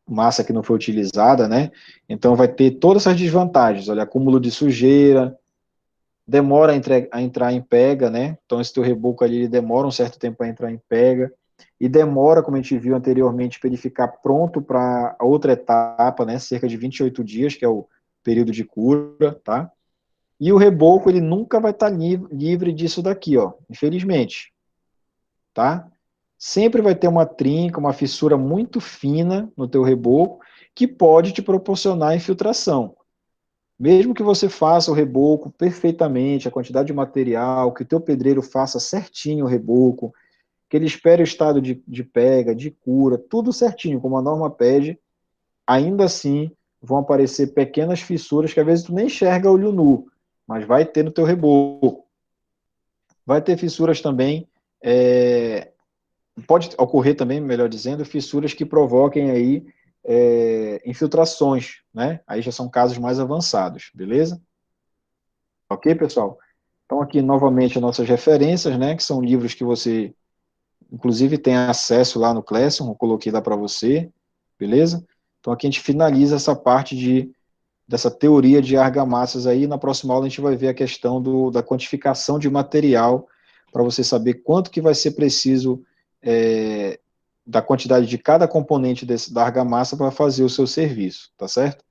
massa que não foi utilizada, né? Então vai ter todas essas desvantagens, olha, acúmulo de sujeira, demora a entrar em pega, né? Então esse teu reboco ali ele demora um certo tempo para entrar em pega. e demora, como a gente viu anteriormente, para ele ficar pronto para a outra etapa, né, cerca de 28 dias, que é o período de cura, tá? E o reboco, ele nunca vai estar livre disso daqui, ó, infelizmente, tá? Sempre vai ter uma trinca, uma fissura muito fina no teu reboco, que pode te proporcionar infiltração. Mesmo que você faça o reboco perfeitamente, a quantidade de material, que o teu pedreiro faça certinho o reboco, que ele espere o estado de pega, de cura, tudo certinho, como a norma pede, ainda assim vão aparecer pequenas fissuras que às vezes tu nem enxerga a olho nu, mas vai ter no teu reboco. Vai ter fissuras também, pode ocorrer também, melhor dizendo, fissuras que provoquem aí infiltrações, né? Aí já são casos mais avançados, beleza? Ok, pessoal? Então aqui novamente as nossas referências, né? Que são livros que você inclusive tem acesso lá no Classroom, eu coloquei lá para você, beleza? Então aqui a gente finaliza essa parte dessa teoria de argamassas aí, na próxima aula a gente vai ver a questão da quantificação de material, para você saber quanto que vai ser preciso da quantidade de cada componente da argamassa para fazer o seu serviço, tá certo?